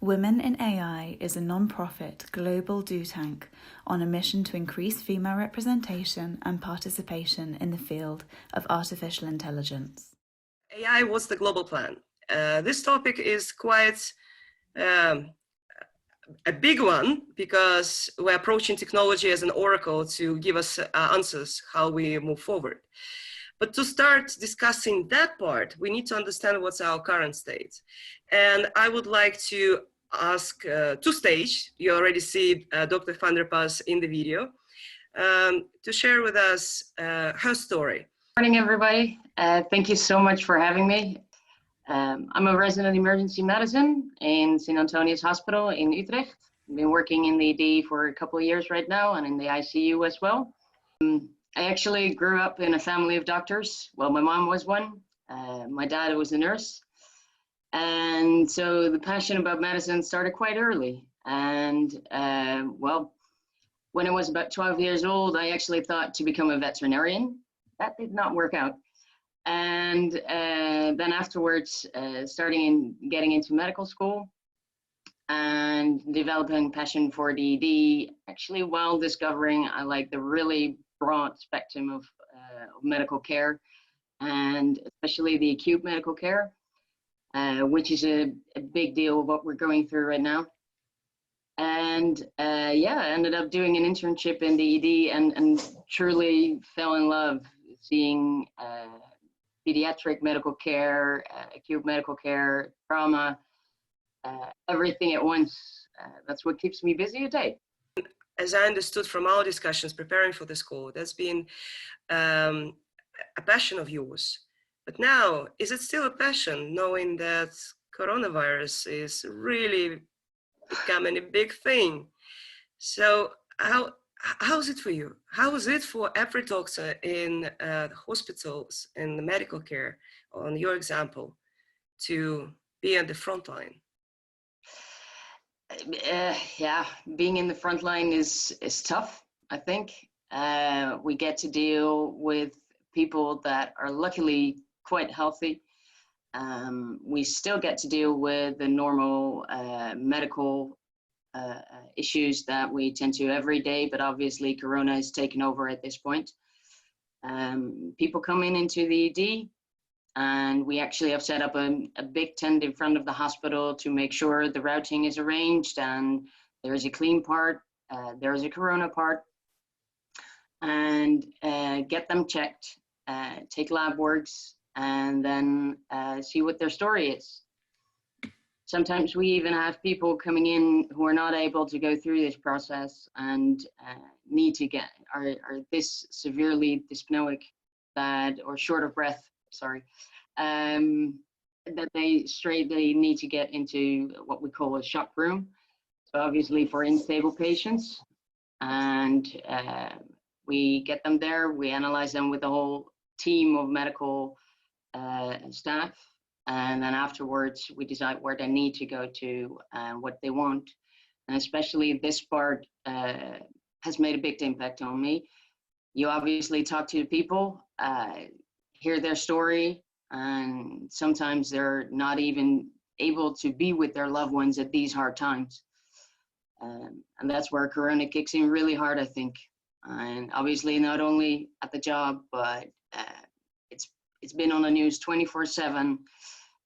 Women in AI is a non-profit global do tank on a mission to increase female representation and participation in the field of artificial intelligence. AI was the global plan. This topic is quite a big one because we're approaching technology as an oracle to give us answers how we move forward. But to start discussing that part, we need to understand what's our current state. And I would like to ask to stage, you already see Dr. van der Pas in the video, to share with us her story. Good morning, everybody. Thank you so much for having me. I'm a resident emergency medicine in St. Antonius Hospital in Utrecht. I've been working in the ED for a couple of years right now and in the ICU as well. I actually grew up in a family of doctors. Well, my mom was one. My dad was a nurse. And so the passion about medicine started quite early. And well, when I was about 12 years old, I actually thought to become a veterinarian. That did not work out. And then afterwards, getting into medical school and developing passion for the ED, actually while discovering I like the really broad spectrum of medical care, and especially the acute medical care, which is a big deal of what we're going through right now. And yeah, I ended up doing an internship in the ED and truly fell in love seeing pediatric medical care, acute medical care, trauma, everything at once. That's what keeps me busy a day. As I understood from our discussions preparing for this call, that's been a passion of yours. But now, is it still a passion, knowing that coronavirus is really becoming a big thing? So how's it for you? How is it for every doctor in the hospitals and the medical care, on your example, to be on the front line? Yeah, being in the front line is tough, I think. We get to deal with people that are luckily quite healthy. We still get to deal with the normal medical issues that we tend to every day, but obviously Corona is taken over at this point. People come into the ED, and we actually have set up a big tent in front of the hospital to make sure the routing is arranged and there's a clean part, there's a Corona part, and get them checked, take lab works, and then see what their story is. Sometimes we even have people coming in who are not able to go through this process and need to are this severely dyspnoic or short of breath, sorry, that they need to get into what we call a shock room. So obviously for unstable patients, and we get them there, we analyze them with the whole team of medical staff, and then afterwards we decide where they need to go to and what they want. And especially this part has made a big impact on me. You obviously talk to the people, hear their story, and sometimes they're not even able to be with their loved ones at these hard times. And that's where Corona kicks in really hard, I think. And obviously not only at the job, but it's been on the news 24/7.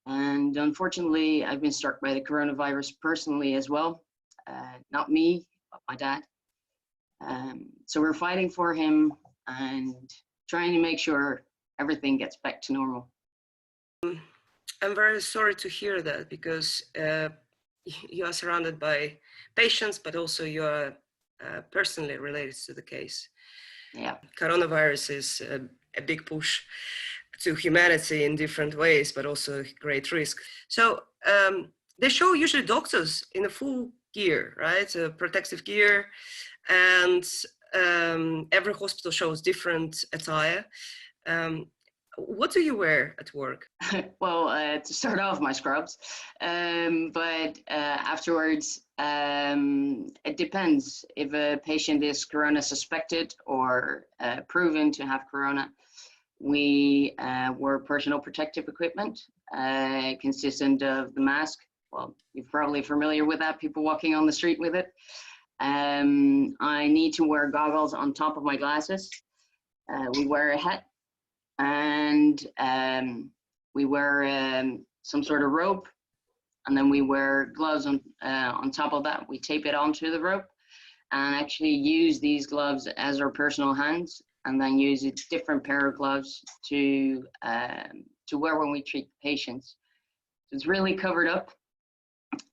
And unfortunately, I've been struck by the coronavirus personally as well. Not me, but my dad. So we're fighting for him and trying to make sure everything gets back to normal. I'm very sorry to hear that, because you are surrounded by patients, but also you are personally related to the case. Yeah. Coronavirus is a big push to humanity in different ways, but also a great risk. So they show usually doctors in a full gear, right? Protective gear, and every hospital shows different attire. What do you wear at work? Well, to start off, my scrubs, but afterwards, it depends. If a patient is Corona suspected or proven to have Corona, we wear personal protective equipment consistent of the mask, well, you're probably familiar with that, people walking on the street with it. I need to wear goggles on top of my glasses. We wear a hat, and we wear some sort of rope, and then we wear gloves on top of that. We tape it onto the rope and actually use these gloves as our personal hands, and then use a different pair of gloves to wear when we treat patients. So it's really covered up.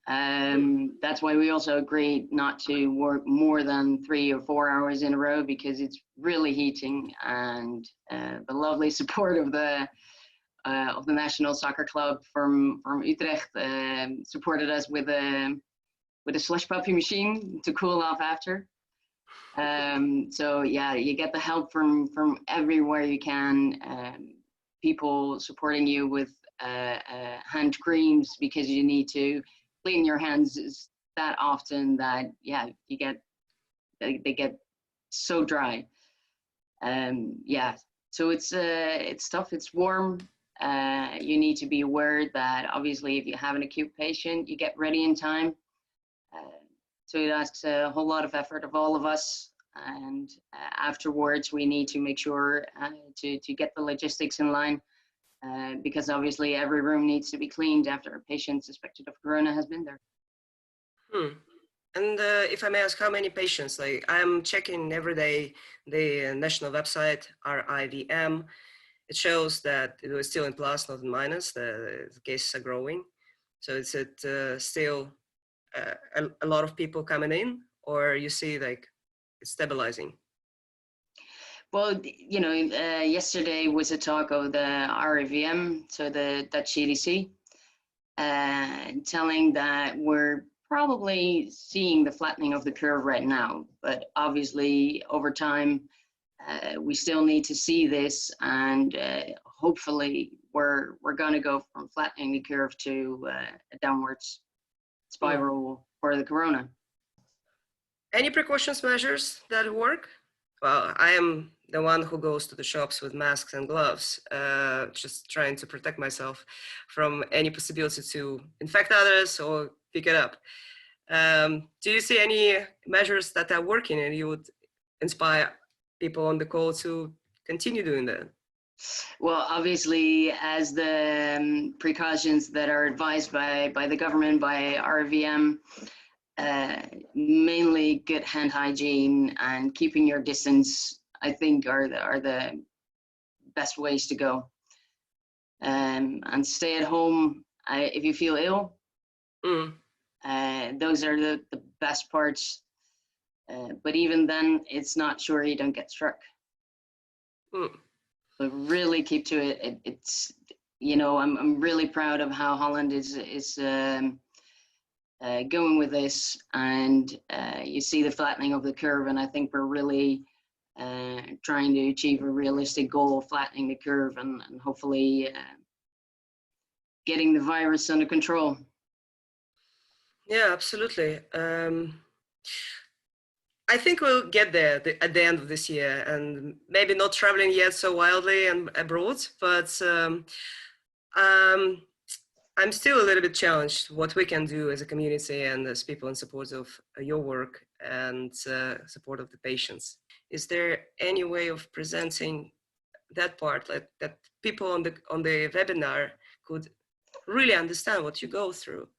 That's why we also agreed not to work more than 3 or 4 hours in a row, because it's really heating, and the lovely support of the National Soccer Club from Utrecht supported us with a slush puppy machine to cool off after. So yeah, you get the help from everywhere you can. People supporting you with hand creams, because you need to clean your hands that often that, yeah, they get so dry. Yeah, so it's tough, it's warm. You need to be aware that obviously if you have an acute patient, you get ready in time. So it asks a whole lot of effort of all of us. And afterwards, we need to make sure to get the logistics in line. Because obviously every room needs to be cleaned after a patient suspected of corona has been there. And if I may ask, how many patients? Like, I'm checking every day the national website, RIVM. It shows that it was still in plus, not in minus. The cases are growing. So is it still a lot of people coming in, or you see like it's stabilizing? Well, you know, yesterday was a talk of the RIVM, so the Dutch CDC, telling that we're probably seeing the flattening of the curve right now, but obviously over time, we still need to see this, and hopefully we're going to go from flattening the curve to a downwards spiral for the corona. Any precautions measures that work? Well, I am the one who goes to the shops with masks and gloves, just trying to protect myself from any possibility to infect others or pick it up. Do you see any measures that are working and you would inspire people on the call to continue doing that? Well, obviously, as the precautions that are advised by the government, by RIVM, mainly good hand hygiene and keeping your distance, I think are the best ways to go. And stay at home if you feel ill. Those are the best parts. But even then, it's not sure you don't get struck. So really keep to it. It's, you know, I'm really proud of how Holland is going with this, and you see the flattening of the curve, and I think we're really trying to achieve a realistic goal of flattening the curve and hopefully getting the virus under control. Yeah, absolutely. I think we'll get there at the end of this year, and maybe not traveling yet so wildly and abroad, but I'm still a little bit challenged what we can do as a community and as people in support of your work and support of the patients. Is there any way of presenting that part, like that people on the webinar could really understand what you go through?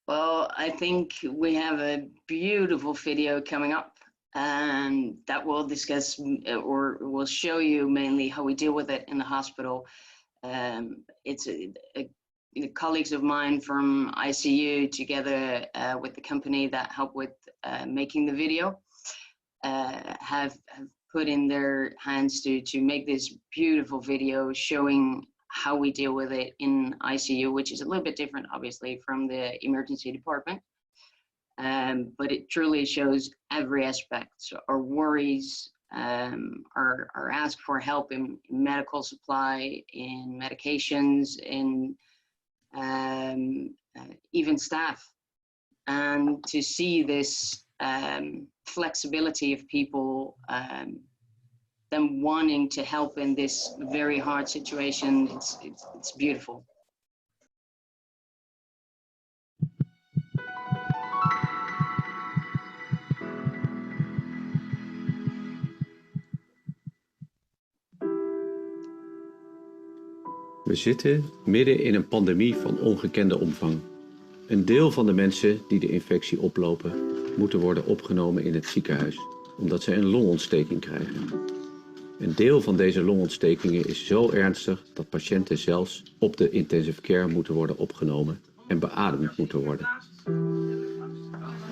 Well, I think we have a beautiful video coming up, and that will discuss or will show you mainly how we deal with it in the hospital. It's colleagues of mine from ICU together with the company that helped with making the video have put in their hands to make this beautiful video showing how we deal with it in ICU, which is a little bit different, obviously, from the emergency department. But it truly shows every aspect. So our worries, our ask for help in medical supply, in medications, in even staff. And to see this flexibility of people, them wanting to help in this very hard situation, it's beautiful. We zitten midden in een pandemie van ongekende omvang. Een deel van de mensen die de infectie oplopen, moeten worden opgenomen in het ziekenhuis, omdat ze een longontsteking krijgen. Een deel van deze longontstekingen is zo ernstig dat patiënten zelfs op de intensive care moeten worden opgenomen en beademd moeten worden.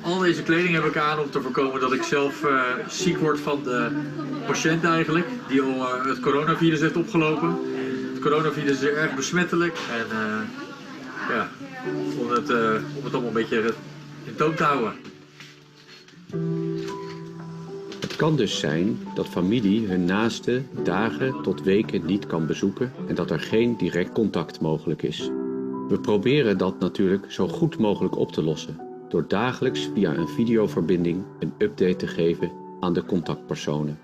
Al deze kleding heb ik aan om te voorkomen dat ik zelf ziek word van de patiënt eigenlijk, die al het coronavirus heeft opgelopen. Het coronavirus is erg besmettelijk en ja, om het allemaal een beetje in toom te houden. Het kan dus zijn dat familie hun naaste dagen tot weken niet kan bezoeken en dat er geen direct contact mogelijk is. We proberen dat natuurlijk zo goed mogelijk op te lossen, door dagelijks via een videoverbinding een update te geven aan de contactpersonen.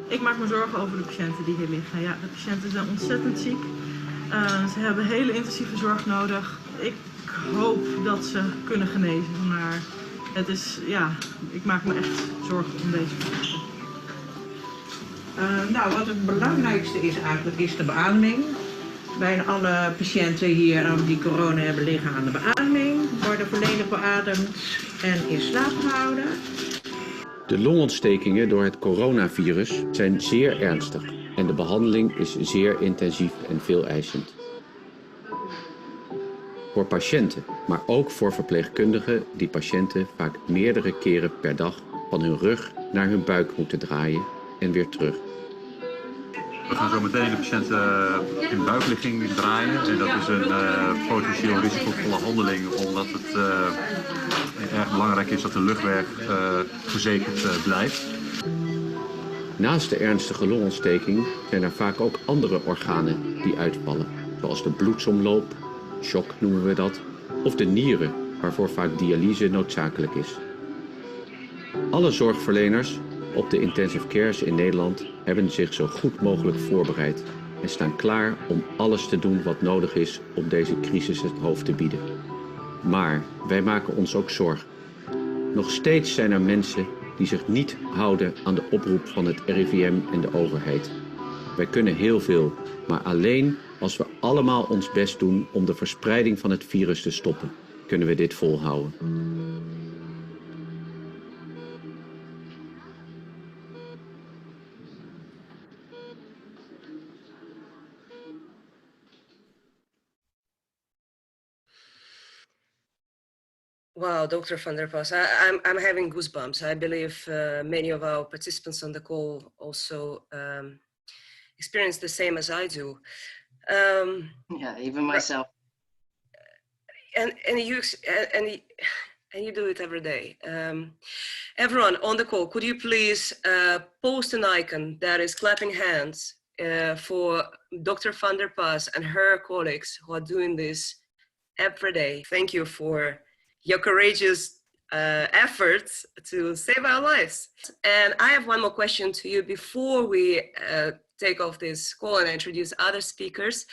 Ik maak me zorgen over de patiënten die hier liggen. Ja, de patiënten zijn ontzettend ziek. Ze hebben hele intensieve zorg nodig. Ik hoop dat ze kunnen genezen, maar het is, ja, ik maak me echt zorgen om deze patiënten. Nou, wat het belangrijkste is eigenlijk, is de beademing. Bijna alle patiënten hier die corona hebben liggen aan de beademing, worden volledig beademd en in slaap gehouden. De longontstekingen door het coronavirus zijn zeer ernstig en de behandeling is zeer intensief en veeleisend. Voor patiënten, maar ook voor verpleegkundigen die patiënten vaak meerdere keren per dag van hun rug naar hun buik moeten draaien en weer terug. We gaan zo meteen de patiënt in buikligging draaien en dat is een potentieel risicovolle handeling omdat het erg belangrijk is dat de luchtweg verzekerd blijft. Naast de ernstige longontsteking zijn er vaak ook andere organen die uitvallen, zoals de bloedsomloop, shock noemen we dat, of de nieren, waarvoor vaak dialyse noodzakelijk is. Alle zorgverleners op de intensive cares in Nederland hebben zich zo goed mogelijk voorbereid en staan klaar om alles te doen wat nodig is om deze crisis het hoofd te bieden. Maar wij maken ons ook zorgen. Nog steeds zijn er mensen die zich niet houden aan de oproep van het RIVM en de overheid. Wij kunnen heel veel, maar alleen als we allemaal ons best doen om de verspreiding van het virus te stoppen, kunnen we dit volhouden. Wow, Dr. van der Pas, I'm having goosebumps. I believe many of our participants on the call also experience the same as I do. Yeah, even myself. And you do it every day. Everyone on the call, could you please post an icon that is clapping hands for Dr. van der Pas and her colleagues who are doing this every day. Thank you for your courageous efforts to save our lives. And I have one more question to you before we take off this call and introduce other speakers.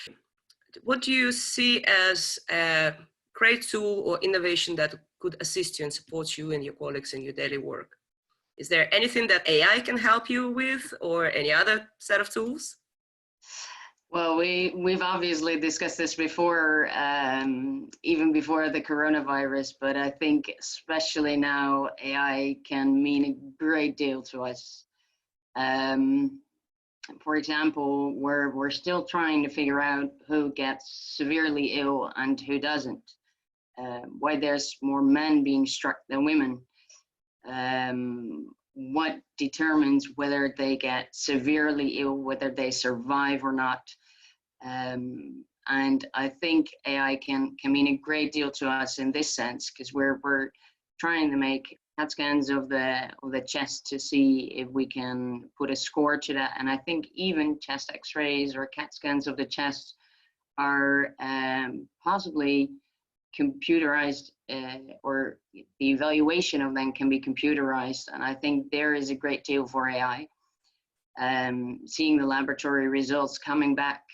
What do you see as a great tool or innovation that could assist you and support you and your colleagues in your daily work? Is there anything that AI can help you with or any other set of tools? Well, we've obviously discussed this before, even before the coronavirus, but I think especially now AI can mean a great deal to us. For example, we're still trying to figure out who gets severely ill and who doesn't, why there's more men being struck than women, what determines whether they get severely ill, whether they survive or not. And I think AI can mean a great deal to us in this sense, because we're trying to make CAT scans of the chest to see if we can put a score to that. And I think even chest X-rays or CAT scans of the chest are possibly computerized, or the evaluation of them can be computerized. And I think there is a great deal for AI. Seeing the laboratory results coming back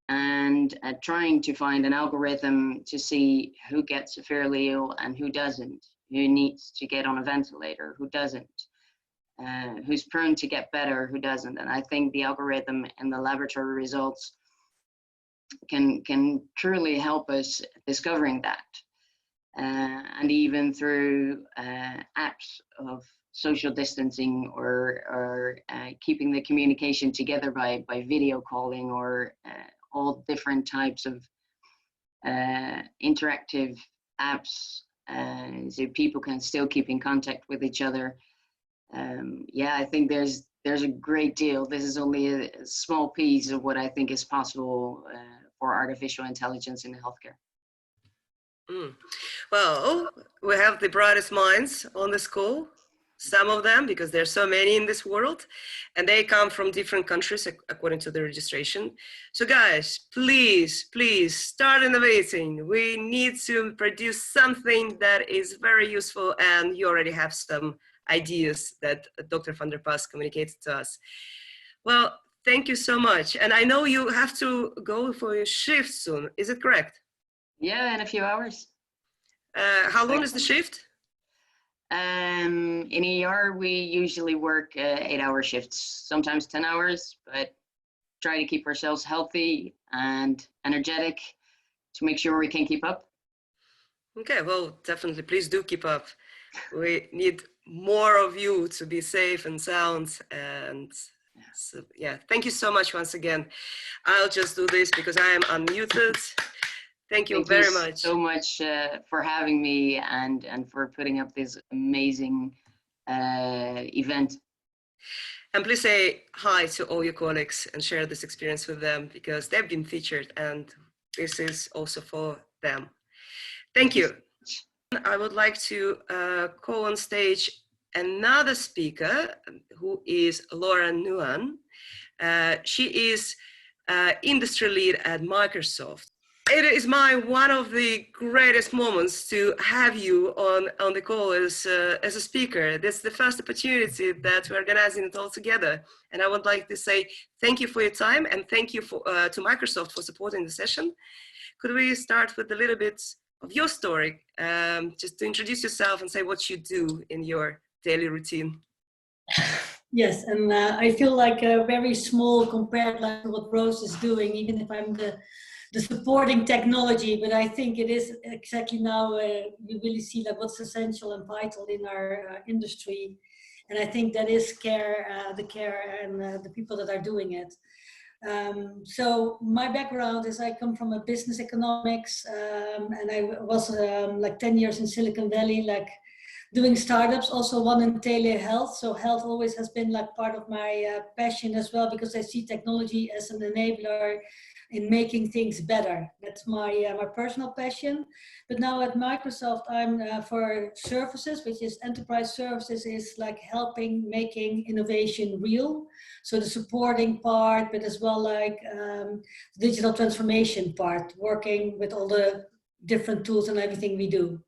and trying to find an algorithm to see who gets severely ill and who doesn't, who needs to get on a ventilator, who doesn't. who's prone to get better, who doesn't. And I think the algorithm and the laboratory results can truly help us discovering that. And even through apps of social distancing or keeping the communication together by video calling or all different types of interactive apps, so people can still keep in contact with each other. Yeah, I think there's a great deal. This is only a small piece of what I think is possible for artificial intelligence in healthcare. Well, we have the brightest minds on this call, some of them, because there's so many in this world, and they come from different countries according to the registration. So guys, please start innovating. We need to produce something that is very useful, and you already have some ideas that Dr. van der Pas communicated to us. Well, thank you so much. And I know you have to go for your shift soon. Is it correct? Yeah, in a few hours. How long is the shift? In ER, we usually work 8-hour shifts, sometimes 10 hours, but try to keep ourselves healthy and energetic to make sure we can keep up. Okay, well, definitely, please do keep up. We need more of you to be safe and sound. And so, yeah, thank you so much once again. I'll just do this because I am unmuted. Thank you very much. So much for having me and for putting up this amazing event. And please say hi to all your colleagues and share this experience with them because they've been featured and this is also for them. Thank you. I would like to call on stage another speaker who is Laura Nuhaan. She is industry lead at Microsoft. It is one of the greatest moments to have you on the call as a speaker. This is the first opportunity that we're organizing it all together. And I would like to say thank you for your time and thank you to Microsoft for supporting the session. Could we start with a little bit of your story, just to introduce yourself and say what you do in your daily routine? Yes, and I feel like very small compared to what Roos is doing, even if I'm the supporting technology, but I think it is exactly now we really see like what's essential and vital in our industry, and I think that is the care and the people that are doing it. So my background is I come from a business economics, and I was like 10 years in Silicon Valley, like doing startups, also one in telehealth. So health always has been like part of my passion as well, because I see technology as an enabler in making things better. That's my my personal passion. But now at Microsoft, I'm for services, which is enterprise services, is like helping making innovation real. So the supporting part, but as well like digital transformation part, working with all the different tools and everything we do.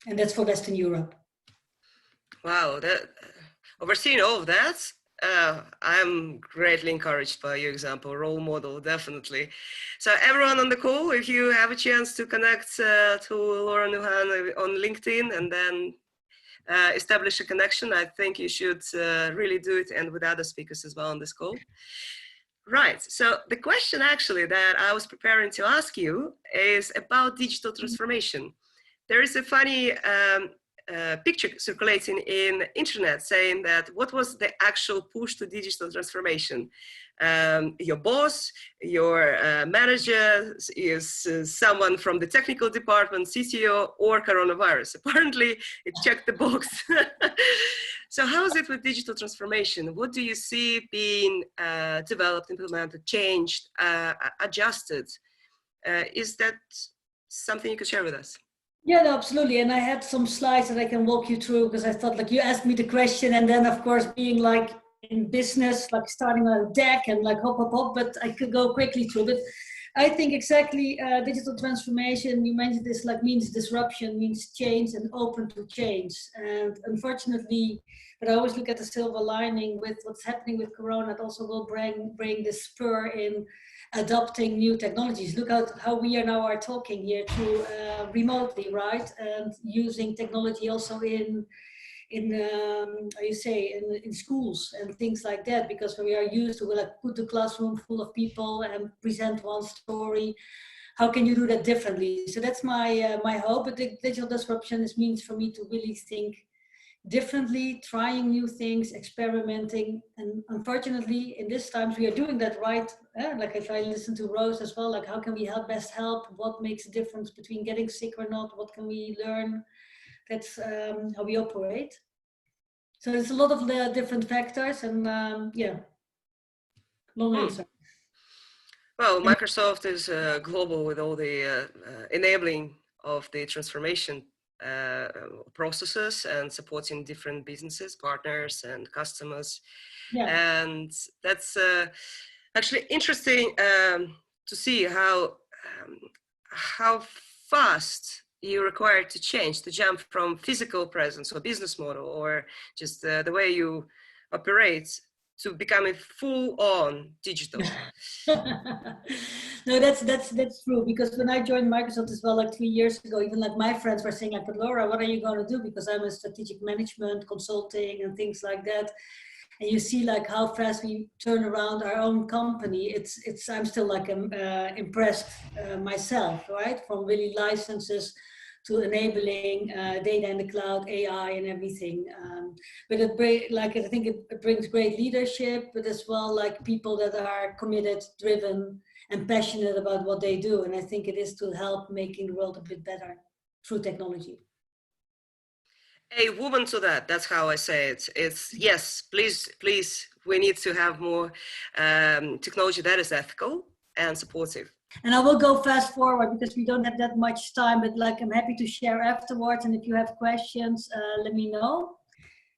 And that's for Western Europe. Wow, overseeing all of that, I'm greatly encouraged by your example, role model, definitely. So everyone on the call, if you have a chance to connect to Laura Nuhaan on LinkedIn and then establish a connection, I think you should really do it, and with other speakers as well on this call. Right, so the question actually that I was preparing to ask you is about digital transformation. There is a funny picture circulating in internet saying that what was the actual push to digital transformation? Your boss, your manager is someone from the technical department, CTO, or coronavirus. Apparently, it checked the box. So how is it with digital transformation? What do you see being developed, implemented, changed, adjusted? Is that something you could share with us? Yeah, no, absolutely. And I had some slides that I can walk you through, because I thought like you asked me the question, and then of course being like in business, like starting on a deck and like hop, but I could go quickly through. But I think exactly digital transformation, you mentioned this, like means disruption, means change and open to change. And unfortunately, but I always look at the silver lining with what's happening with Corona. It also will bring this spur in adopting new technologies. Look at how we are talking here through remotely, right? And using technology also in how you say, in schools and things like that, because we are used to like put the classroom full of people and present one story. How can you do that differently? So that's my my hope. But the digital disruption means for me to really think differently, trying new things, experimenting. And unfortunately, in these times, we are doing that right. Like if I listen to Roos as well, like how can we best help? What makes a difference between getting sick or not? What can we learn? That's how we operate. So there's a lot of the different factors, and yeah, long answer. Well, Microsoft is global with all the enabling of the transformation processes and supporting different businesses, partners, and customers. Yeah. And that's actually interesting to see how fast you're required to change, to jump from physical presence or business model or just the way you operate to becoming full-on digital. No, that's true, because when I joined Microsoft as well, like 3 years ago, even like my friends were saying like, but Laura, what are you going to do? Because I'm in strategic management, consulting and things like that. And you see like how fast we turn around our own company. I'm still like impressed myself, right? From really licenses to enabling data in the cloud, AI and everything. But I think it brings great leadership, but as well like people that are committed, driven and passionate about what they do. And I think it is to help making the world a bit better through technology. A woman to that, that's how I say it. It's yes, please, we need to have more technology that is ethical and supportive. And I will go fast forward because we don't have that much time, but like I'm happy to share afterwards. And if you have questions, let me know.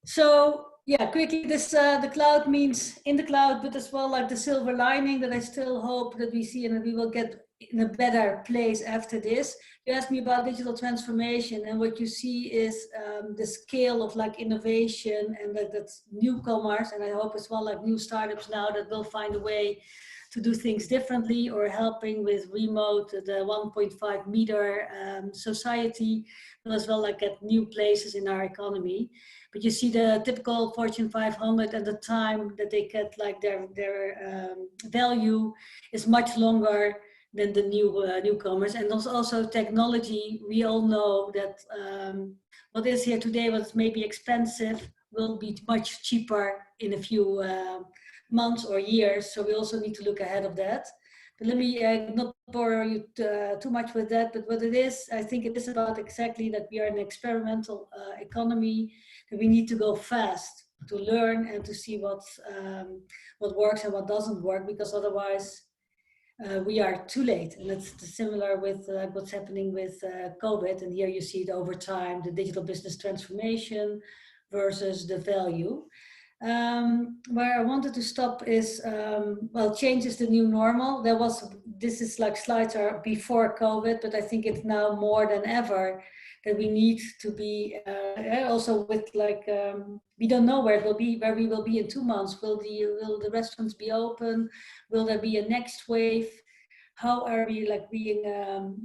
So yeah, quickly, this the cloud means in the cloud, but as well like the silver lining that I still hope that we see and that we will get in a better place after this. You asked me about digital transformation, and what you see is the scale of like innovation and that's newcomers, and I hope as well like new startups now that will find a way to do things differently, or helping with remote, the 1.5 meter society, as well like at new places in our economy. But you see the typical Fortune 500 and the time that they get like their value is much longer than the newcomers. And there's also technology. We all know that what is here today, what's maybe expensive, will be much cheaper in a few months or years. So we also need to look ahead of that. But let me not bore you too much with that. But what it is, I think it is about exactly that we are an experimental economy, that we need to go fast to learn and to see what works and what doesn't work, because otherwise we are too late. And it's similar with what's happening with COVID. And here you see it over time, the digital business transformation versus the value. Where I wanted to stop is, well, change is the new normal. This is like slides are before COVID, but I think it's now more than ever that we need to be also with like, we don't know where we will be in 2 months. Will the restaurants be open? Will there be a next wave? How are we like being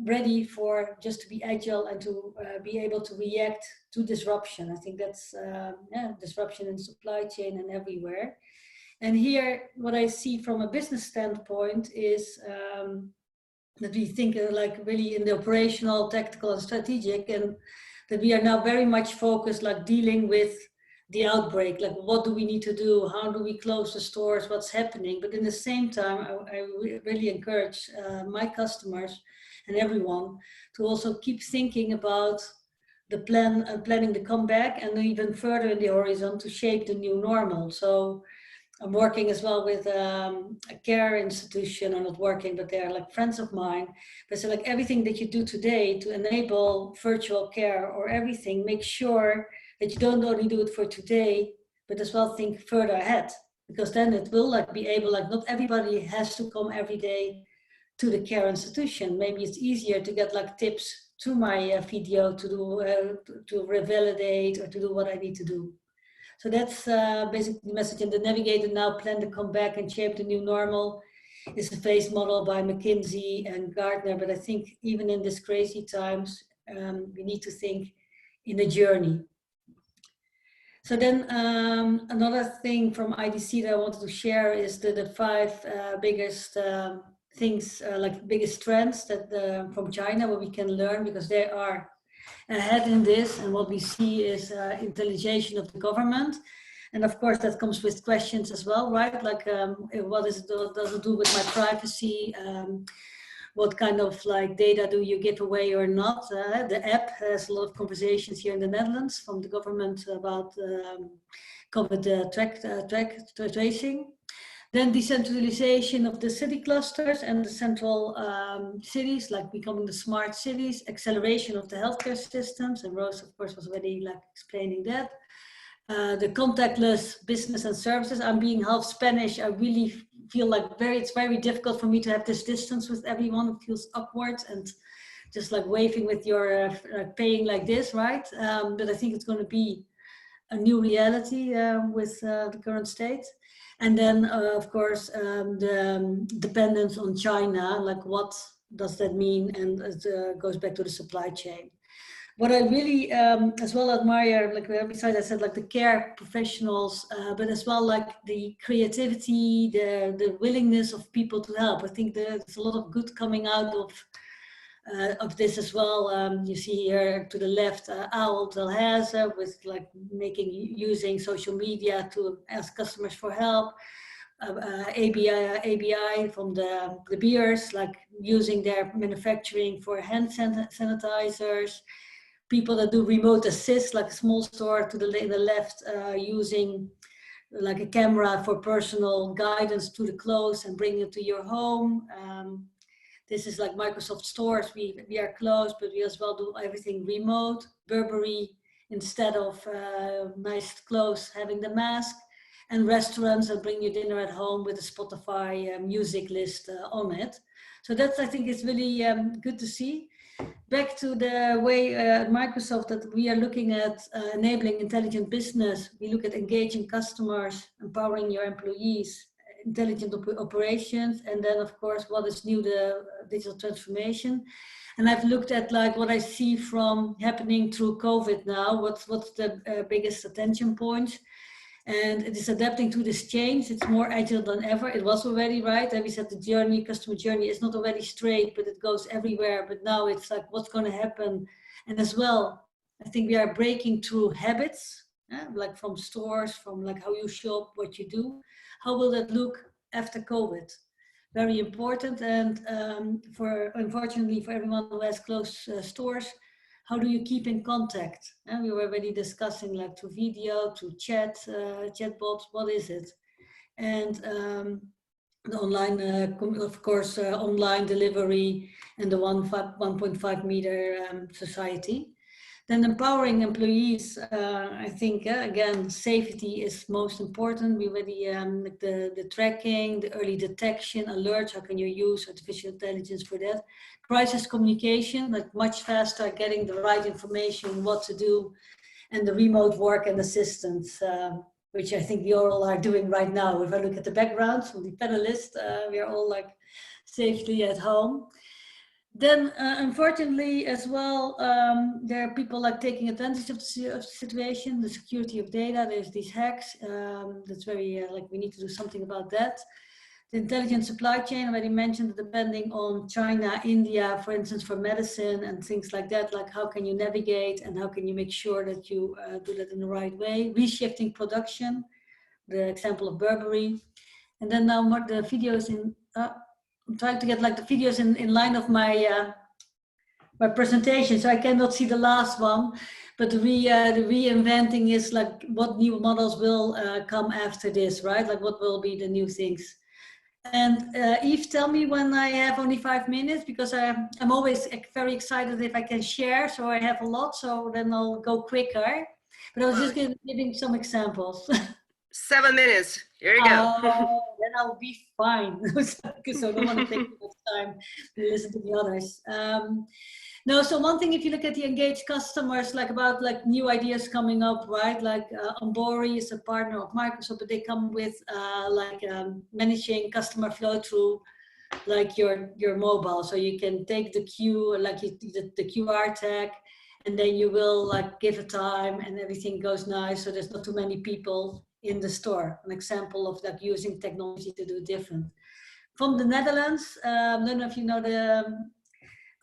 ready for just to be agile and to be able to react to disruption? I think that's disruption in supply chain and everywhere. And here, what I see from a business standpoint is that we think like really in the operational, tactical and strategic, and that we are now very much focused like dealing with the outbreak, like what do we need to do? How do we close the stores? What's happening? But in the same time, I really encourage my customers and everyone to also keep thinking about the planning the comeback, and even further in the horizon to shape the new normal. So I'm working as well with a care institution. I'm not working, but they're like friends of mine. But so like everything that you do today to enable virtual care or everything, make sure that you don't only do it for today, but as well think further ahead, because then it will like be able, like not everybody has to come every day to the care institution. Maybe it's easier to get like tips to my video to do, to revalidate or to do what I need to do. So that's basically the message. And the Navigator Now plan to come back and shape the new normal is a phase model by McKinsey and Gartner. But I think even in these crazy times, we need to think in a journey. So then another thing from IDC that I wanted to share is the 5 biggest things, like biggest trends that from China, what we can learn, because they are ahead in this, and what we see is intelligization of the government. And of course that comes with questions as well, right? Like what does it do with my privacy? What kind of like data do you give away or not? The app has a lot of conversations here in the Netherlands from the government about COVID tracing. Then decentralization of the city clusters and the central cities, like becoming the smart cities, acceleration of the healthcare systems, and Roos, of course, was already like explaining that. The contactless business and services. I'm being half Spanish. I really feel like it's very difficult for me to have this distance with everyone. It feels awkward and just like waving with your paying like this, right? But I think it's going to be a new reality with the current state. And then, of course, the dependence on China, like what does that mean? And it goes back to the supply chain. What I really as well admire, like besides I said, like the care professionals, but as well like the creativity, the willingness of people to help. I think there's a lot of good coming out of this as well. You see here to the left, Owl Delhaize with like using social media to ask customers for help. ABI from the beers, like using their manufacturing for hand sanitizers. People that do remote assist, like a small store to the left, using like a camera for personal guidance to the close and bring it to your home. This is like Microsoft stores. We are closed, but we as well do everything remote. Burberry, instead of nice clothes, having the mask. And restaurants that bring you dinner at home with a Spotify music list on it. So that's, I think, is really good to see. Back to the way at Microsoft that we are looking at enabling intelligent business. We look at engaging customers, empowering your employees, intelligent operations, and then of course what is new, the digital transformation. And I've looked at like what I see from happening through COVID now. What's the biggest attention points? And it is adapting to this change. It's more agile than ever. It was already right. And we said the customer journey is not already straight, but it goes everywhere. But now it's like, what's going to happen? And as well, I think we are breaking through habits, like from stores, from like how you shop, what you do. How will that look after COVID? Very important. And unfortunately for everyone who has closed stores, how do you keep in contact? And we were already discussing like through video, through chatbots, what is it? And the online, of course, online delivery and the 1.5 meter society. Then empowering employees, I think, again, safety is most important. We already, the tracking, the early detection, alerts, how can you use artificial intelligence for that? Crisis communication, like much faster, getting the right information, what to do, and the remote work and assistance, which I think we all are doing right now. If I look at the backgrounds from the panelists, we are all like safely at home. Then, unfortunately, as well, there are people like taking advantage of the situation, the security of data. There's these hacks. That's very like we need to do something about that. The intelligent supply chain, I already mentioned, depending on China, India, for instance, for medicine and things like that. Like how can you navigate and how can you make sure that you do that in the right way? Reshifting production, the example of Burberry, and then now more the videos in. I'm trying to get like the videos in line of my my presentation, so I cannot see the last one. But the reinventing is like what new models will come after this, right? Like what will be the new things. And Yves, tell me when I have only 5 minutes, because I'm always very excited if I can share. So I have a lot, so then I'll go quicker. But I was just giving some examples. 7 minutes. Here you go. Then I'll be fine. Because I don't want to take too much time to listen to the others. No, so one thing, if you look at the engaged customers, like about like new ideas coming up, right? Like Ambori is a partner of Microsoft, but they come with managing customer flow through like your mobile. So you can take the queue, like the QR tag, and then you will like give a time and everything goes nice, so there's not too many people in the store. An example of like using technology to do different. From the Netherlands, I don't know if you know the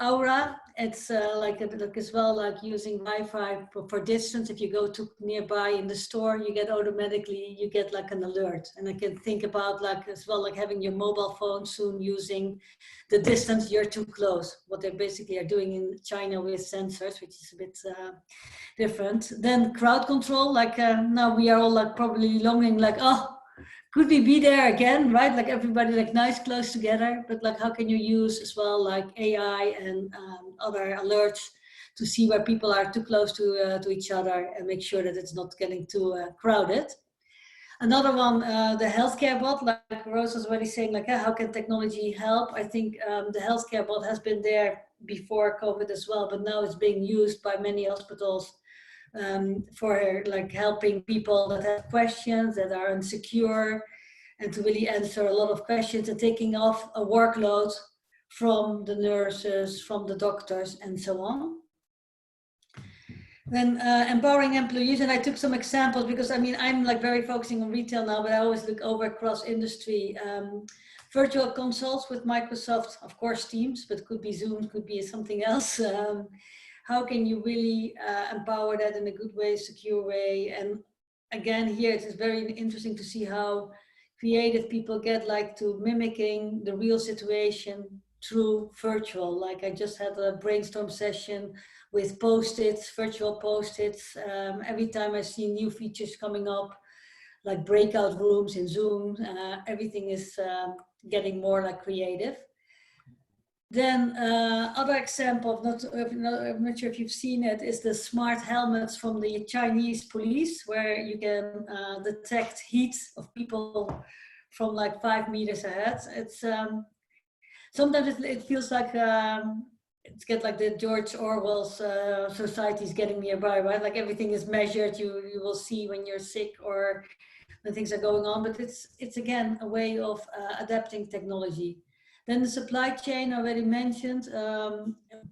Aura. It's like as well, like using Wi-Fi for distance. If you go to nearby in the store, you get like an alert. And I can think about like as well, like having your mobile phone soon using the distance you're too close. What they basically are doing in China with sensors, which is a bit different. Then crowd control, like now we are all like probably longing like, oh, could we be there again, right? Like everybody like nice, close together, but like how can you use as well like AI and other alerts to see where people are too close to each other and make sure that it's not getting too crowded. Another one, the healthcare bot, like Roos was already saying, like how can technology help? I think the healthcare bot has been there before COVID as well, but now it's being used by many hospitals for like helping people that have questions, that are insecure, and to really answer a lot of questions and taking off a workload from the nurses, from the doctors, and so on. Then empowering employees, and I took some examples because I mean I'm like very focusing on retail now, but I always look over across industry. Virtual consults with Microsoft, of course Teams, but could be Zoom, could be something else. How can you really empower that in a good way, secure way? And again, here it is very interesting to see how creative people get like to mimicking the real situation through virtual. Like I just had a brainstorm session with post-its, virtual post-its. Every time I see new features coming up, like breakout rooms in Zoom, everything is getting more like creative. Then other example, I'm not sure if you've seen it, is the smart helmets from the Chinese police, where you can detect heat of people from like 5 meters ahead. It's sometimes it feels like it's get like the George Orwell's society is getting nearby, right? Like everything is measured. You will see when you're sick or when things are going on. But it's again a way of adapting technology. Then the supply chain already mentioned, a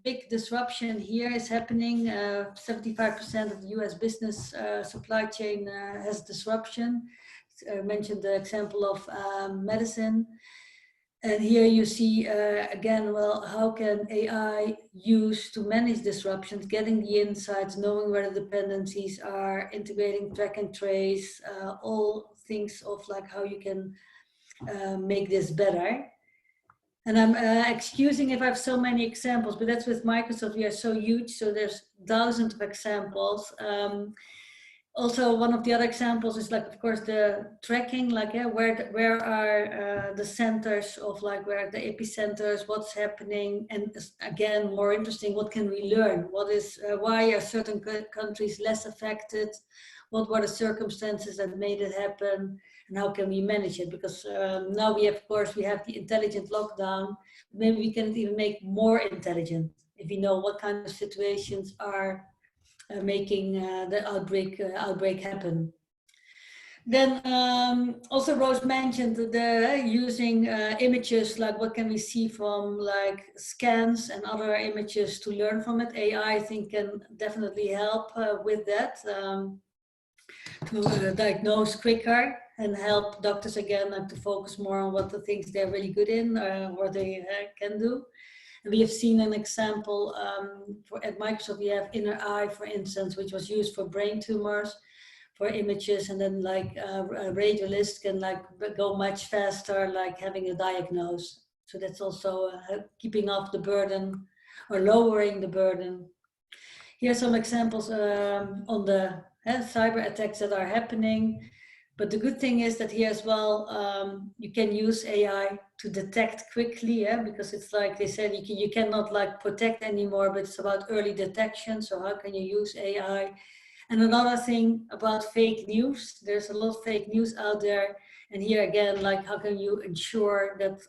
big disruption here is happening. 75% of the US business supply chain has disruption. I mentioned the example of medicine. And here you see, again, well, how can AI use to manage disruptions, getting the insights, knowing where the dependencies are, integrating track and trace, all things of like how you can make this better. And I'm excusing if I have so many examples, but that's with Microsoft, we are so huge, so there's thousands of examples. Also, one of the other examples is like, of course, the tracking, like where are the centers of like where are the epicenters, what's happening, and again, more interesting, what can we learn? What is why are certain countries less affected? What were the circumstances that made it happen? And how can we manage it? Because now we have, of course, we have the intelligent lockdown. Maybe we can even make more intelligent if we know what kind of situations are making the outbreak happen. Then also Roos mentioned the using images, like what can we see from like scans and other images to learn from it. AI, I think, can definitely help with that, to diagnose quicker and help doctors again to focus more on what the things they're really good in, what they can do. And we have seen an example at Microsoft. We have Inner Eye, for instance, which was used for brain tumors, for images, and then like a radiolist can like go much faster, like having a diagnose. So that's also keeping off the burden or lowering the burden. Here are some examples on the cyber attacks that are happening. But the good thing is that here as well, you can use AI to detect quickly, because it's like they said, you cannot like protect anymore, but it's about early detection. So how can you use AI? And another thing about fake news, there's a lot of fake news out there. And here again, like how can you ensure that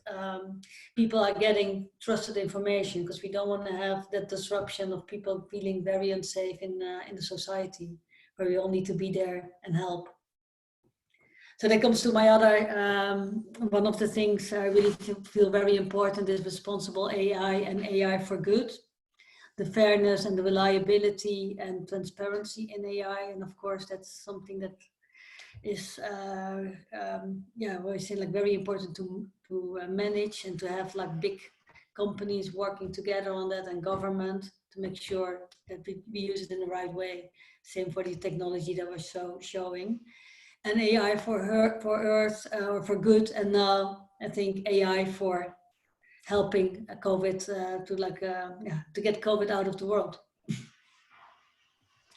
people are getting trusted information? Because we don't want to have that disruption of people feeling very unsafe in the society, where we all need to be there and help. So that comes to my other, one of the things I really feel very important is responsible AI and AI for good. the fairness and the reliability and transparency in AI. And of course, that's something that is we say like very important to manage, and to have like big companies working together on that, and government, to make sure that we use it in the right way. Same for the technology that was showing, and AI for Earth or for good, and now I think AI for helping COVID to get COVID out of the world.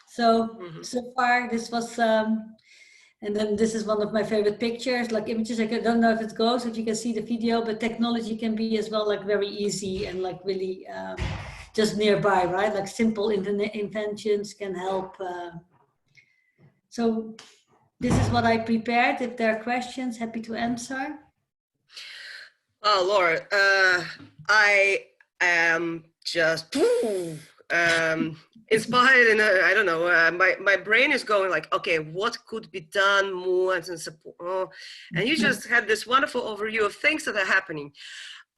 So so far this was. And then this is one of my favorite pictures, like images. I don't know if it goes, if you can see the video, but technology can be as well like very easy and like really just nearby, right? Like simple inventions can help. So this is what I prepared. If there are questions, happy to answer. Oh, Laura, I am just inspired, and I don't know, my brain is going like, okay, what could be done more and support? Oh, and you just had this wonderful overview of things that are happening.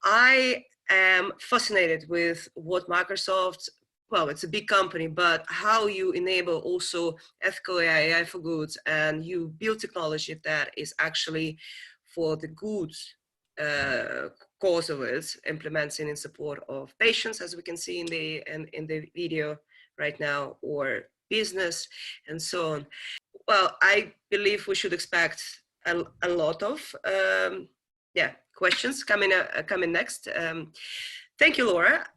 I am fascinated with what Microsoft, well, it's a big company, but how you enable also ethical AI for good, and you build technology that is actually for the good cause of it, implementing in support of patients, as we can see in the video right now, or business, and so on. Well, I believe we should expect a lot of questions coming next. Thank you, Laura.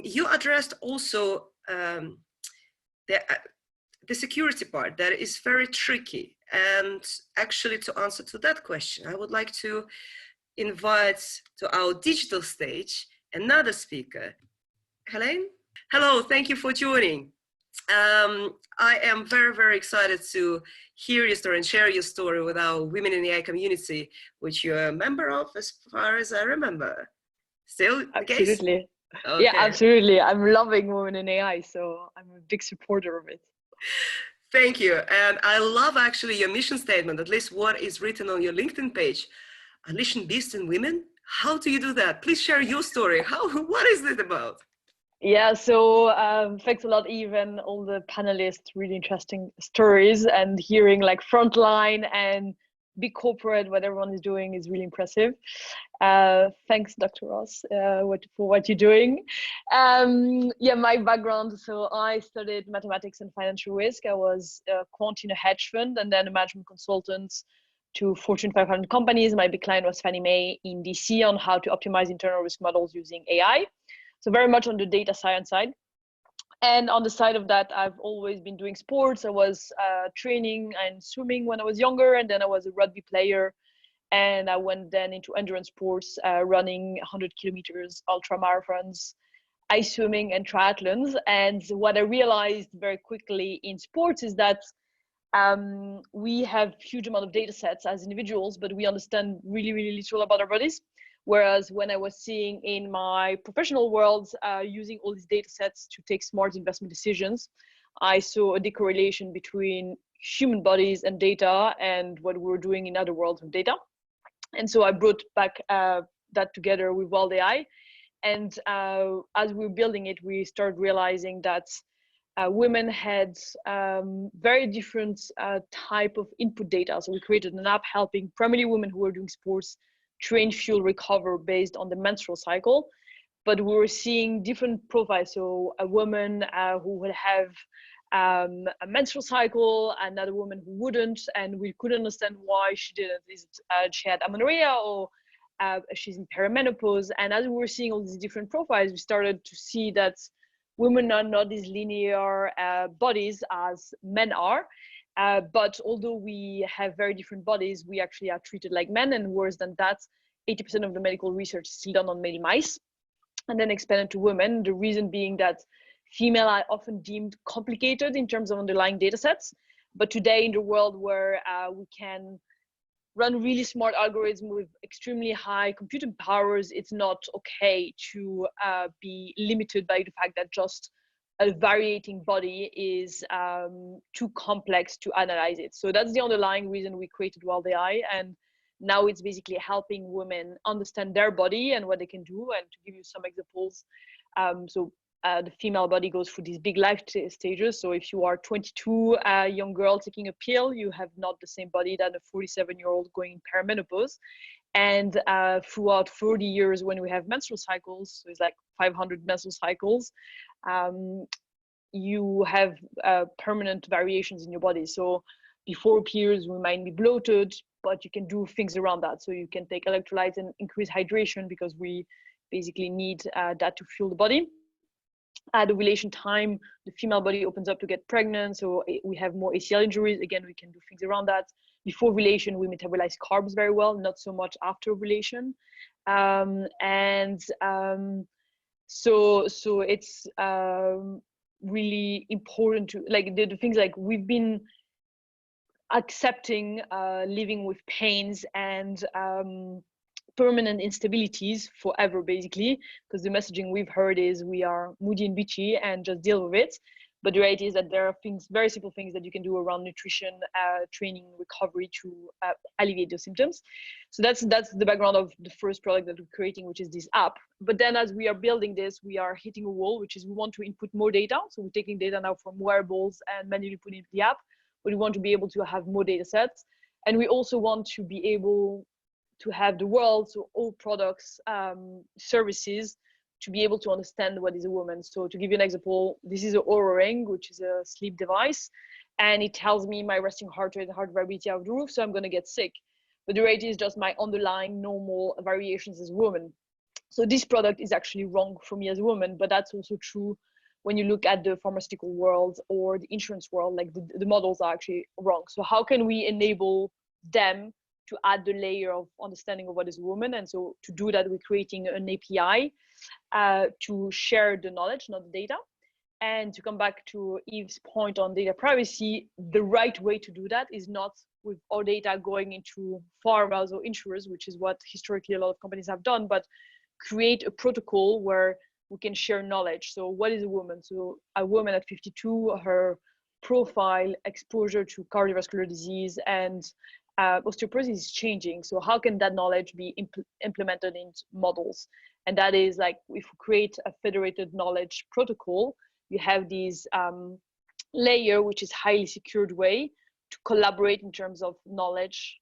You addressed also the security part that is very tricky, and actually to answer to that question, I would like to invite to our digital stage another speaker, Helene. Hello, thank you for joining. I am very, very excited to hear your story and share your story with our Women in the AI community, which you're a member of, as far as I remember. Still the case? Absolutely. Okay. Yeah, absolutely. I'm loving Women in AI, so I'm a big supporter of it. Thank you. And I love actually your mission statement, at least what is written on your LinkedIn page. Unleashing beasts in women? How do you do that? Please share your story. What is it about? Yeah, so thanks a lot, Eve, and all the panelists. Really interesting stories, and hearing like frontline and big corporate, what everyone is doing is really impressive. Thanks, Dr. Roos, for what you're doing. Yeah, my background, so I studied mathematics and financial risk. I was a quant in a hedge fund, and then a management consultant to Fortune 500 companies. My big client was Fannie Mae in DC on how to optimize internal risk models using AI. So very much on the data science side. And on the side of that, I've always been doing sports. I was training and swimming when I was younger, and then I was a rugby player. And I went then into endurance sports, running 100 kilometers, ultra marathons, ice swimming, and triathlons. And what I realized very quickly in sports is that we have huge amount of data sets as individuals, but we understand really, really little about our bodies. Whereas when I was seeing in my professional world, using all these data sets to take smart investment decisions, I saw a decorrelation between human bodies and data and what we were doing in other worlds of data. And so I brought back that together with Wild AI. And as we were building it, we started realizing that women had very different type of input data. So we created an app helping primarily women who were doing sports train, fuel, recover based on the menstrual cycle. But we were seeing different profiles. So a woman who would have a menstrual cycle, another woman who wouldn't, and we couldn't understand why she didn't. Is it she had amenorrhea, or she's in perimenopause? And as we were seeing all these different profiles, we started to see that women are not these linear bodies as men are. But although we have very different bodies, we actually are treated like men, and worse than that, 80% of the medical research is still done on male mice, and then expanded to women. The reason being that female are often deemed complicated in terms of underlying data sets. But today in the world where we can run really smart algorithms with extremely high computing powers, it's not okay to be limited by the fact that just a variating body is too complex to analyze it. So that's the underlying reason we created Wild AI, and now it's basically helping women understand their body and what they can do. And to give you some examples, so the female body goes through these big life stages. So if you are 22, a young girl taking a pill, you have not the same body than a 47-year-old going in perimenopause. And throughout 40 years, when we have menstrual cycles, so it's like 500 menstrual cycles, you have permanent variations in your body. So before periods, we might be bloated, but you can do things around that. So you can take electrolytes and increase hydration, because we basically need that to fuel the body. At ovulation time, the female body opens up to get pregnant, so we have more ACL injuries. Again, we can do things around that. Before ovulation, we metabolize carbs very well, not so much after ovulation. So it's really important to, like, the things like we've been accepting living with pains and permanent instabilities forever, basically, because the messaging we've heard is we are moody and bitchy and just deal with it. But the reality is that there are things, very simple things that you can do around nutrition, training, recovery to alleviate those symptoms. So that's the background of the first product that we're creating, which is this app. But then as we are building this, we are hitting a wall, which is we want to input more data. So we're taking data now from wearables and manually putting it in the app, but we want to be able to have more data sets. And we also want to be able to have the world, so all products, services, to be able to understand what is a woman. So to give you an example, this is an Oura Ring, which is a sleep device, and it tells me my resting heart rate and heart variability out of the roof, so I'm going to get sick. But the reality is just my underlying normal variations as a woman. So this product is actually wrong for me as a woman, but that's also true when you look at the pharmaceutical world or the insurance world. Like the models are actually wrong. So how can we enable them to add the layer of understanding of what is a woman? And so to do that, we're creating an API to share the knowledge, not the data. And to come back to Eve's point on data privacy, the right way to do that is not with our data going into pharmas or insurers, which is what historically a lot of companies have done, but create a protocol where we can share knowledge. So what is a woman? So a woman at 52, her profile, exposure to cardiovascular disease and osteoporosis is changing. So how can that knowledge be implemented in models? And that is like, if we create a federated knowledge protocol, you have these layer, which is highly secured way to collaborate in terms of knowledge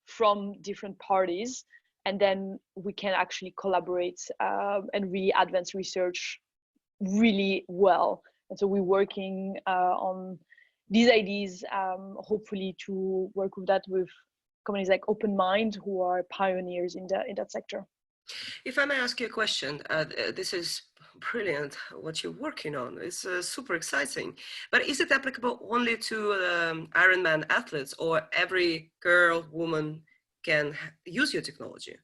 from different parties. And then we can actually collaborate and really advance research really well. And so we're working on these ideas, hopefully to work with that with companies like OpenMind, who are pioneers in that sector. If I may ask you a question, this is brilliant what you're working on. It's super exciting. But is it applicable only to Ironman athletes, or every girl, woman can use your technology?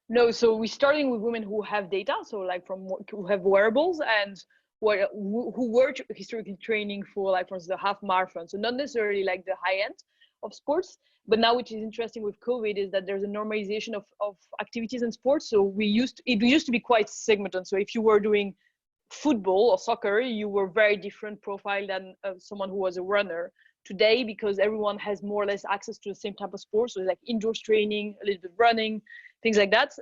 No, so we're starting with women who have data, so like who have wearables and who were historically training for, like, for instance, the half marathon. So not necessarily like the high end of sports, but now, which is interesting with COVID, is that there's a normalization of activities in sports. So it used to be quite segmented. So if you were doing football or soccer, you were very different profile than someone who was a runner. Today, because everyone has more or less access to the same type of sports, so like indoor training, a little bit running, things like that,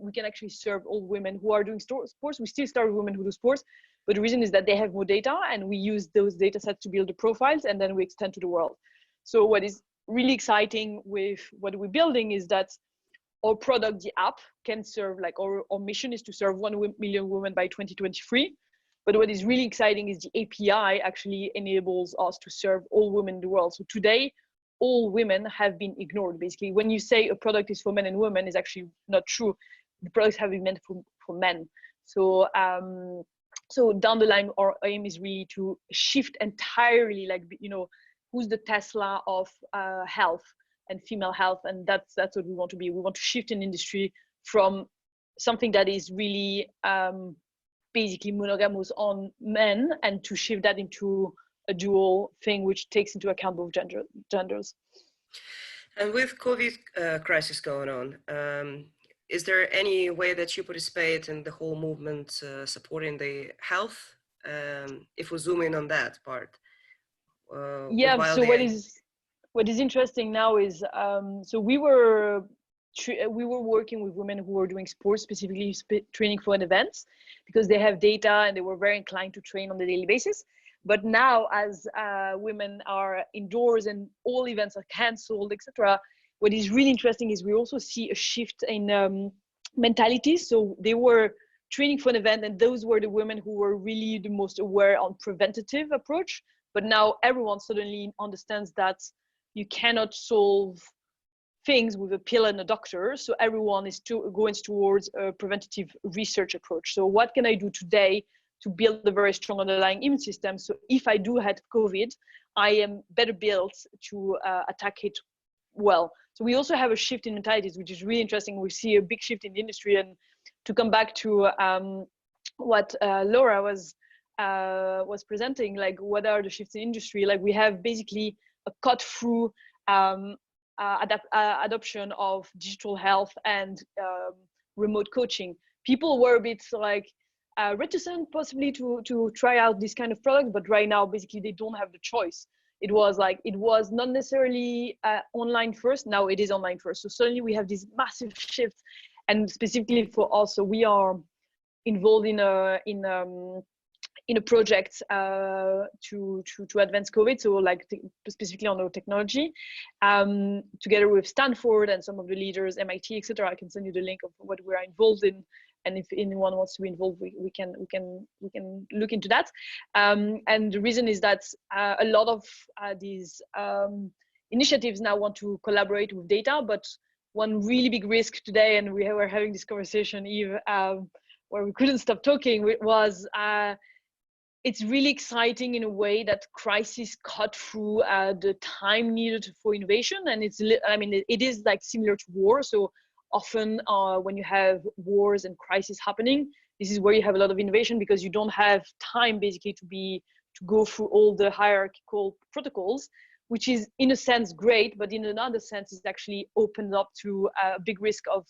we can actually serve all women who are doing sports. We still start with women who do sports, but the reason is that they have more data, and we use those data sets to build the profiles, and then we extend to the world. So what is really exciting with what we're building is that our product, the app, can serve, like, our mission is to serve 1 million women by 2023. But what is really exciting is the API actually enables us to serve all women in the world. So today, all women have been ignored. Basically, when you say a product is for men and women, is actually not true. The products have been meant for men. So so down the line, our aim is really to shift entirely, like, you know, who's the Tesla of health and female health, and that's what we want to be. We want to shift an industry from something that is really basically monogamous on men, and to shift that into a dual thing which takes into account both genders. And with COVID crisis going on, is there any way that you participate in the whole movement supporting the health? If we zoom in on that part. Yeah, so what is interesting now is, so we were we were working with women who were doing sports, specifically training for an event, because they have data and they were very inclined to train on a daily basis. But now, as women are indoors and all events are cancelled, etc., what is really interesting is we also see a shift in mentality. So they were training for an event, and those were the women who were really the most aware on preventative approach. But now everyone suddenly understands that you cannot solve things with a pill and a doctor. So everyone is going towards a preventative research approach. So what can I do today to build a very strong underlying immune system? So if I do have COVID, I am better built to attack it well. So we also have a shift in mentalities, which is really interesting. We see a big shift in the industry. And to come back to what Laura was presenting, like what are the shifts in industry? Like we have basically a cut through adoption of digital health and remote coaching. People were a bit like reticent possibly to try out this kind of product, but right now basically they don't have the choice. It was not necessarily online first. Now it is online first. So suddenly we have this massive shift, and specifically for us, so we are involved in a project to advance COVID. So like specifically on our technology, together with Stanford and some of the leaders, MIT, etc. I can send you the link of what we're involved in. And if anyone wants to be involved, we can look into that. And the reason is that a lot of these initiatives now want to collaborate with data, but one really big risk today, and we were having this conversation, Eve, where we couldn't stop talking, was it's really exciting in a way that crisis cut through the time needed for innovation. And it is like similar to war. So often when you have wars and crises happening, this is where you have a lot of innovation, because you don't have time basically to go through all the hierarchical protocols, which is in a sense great, but in another sense is actually opens up to a big risk of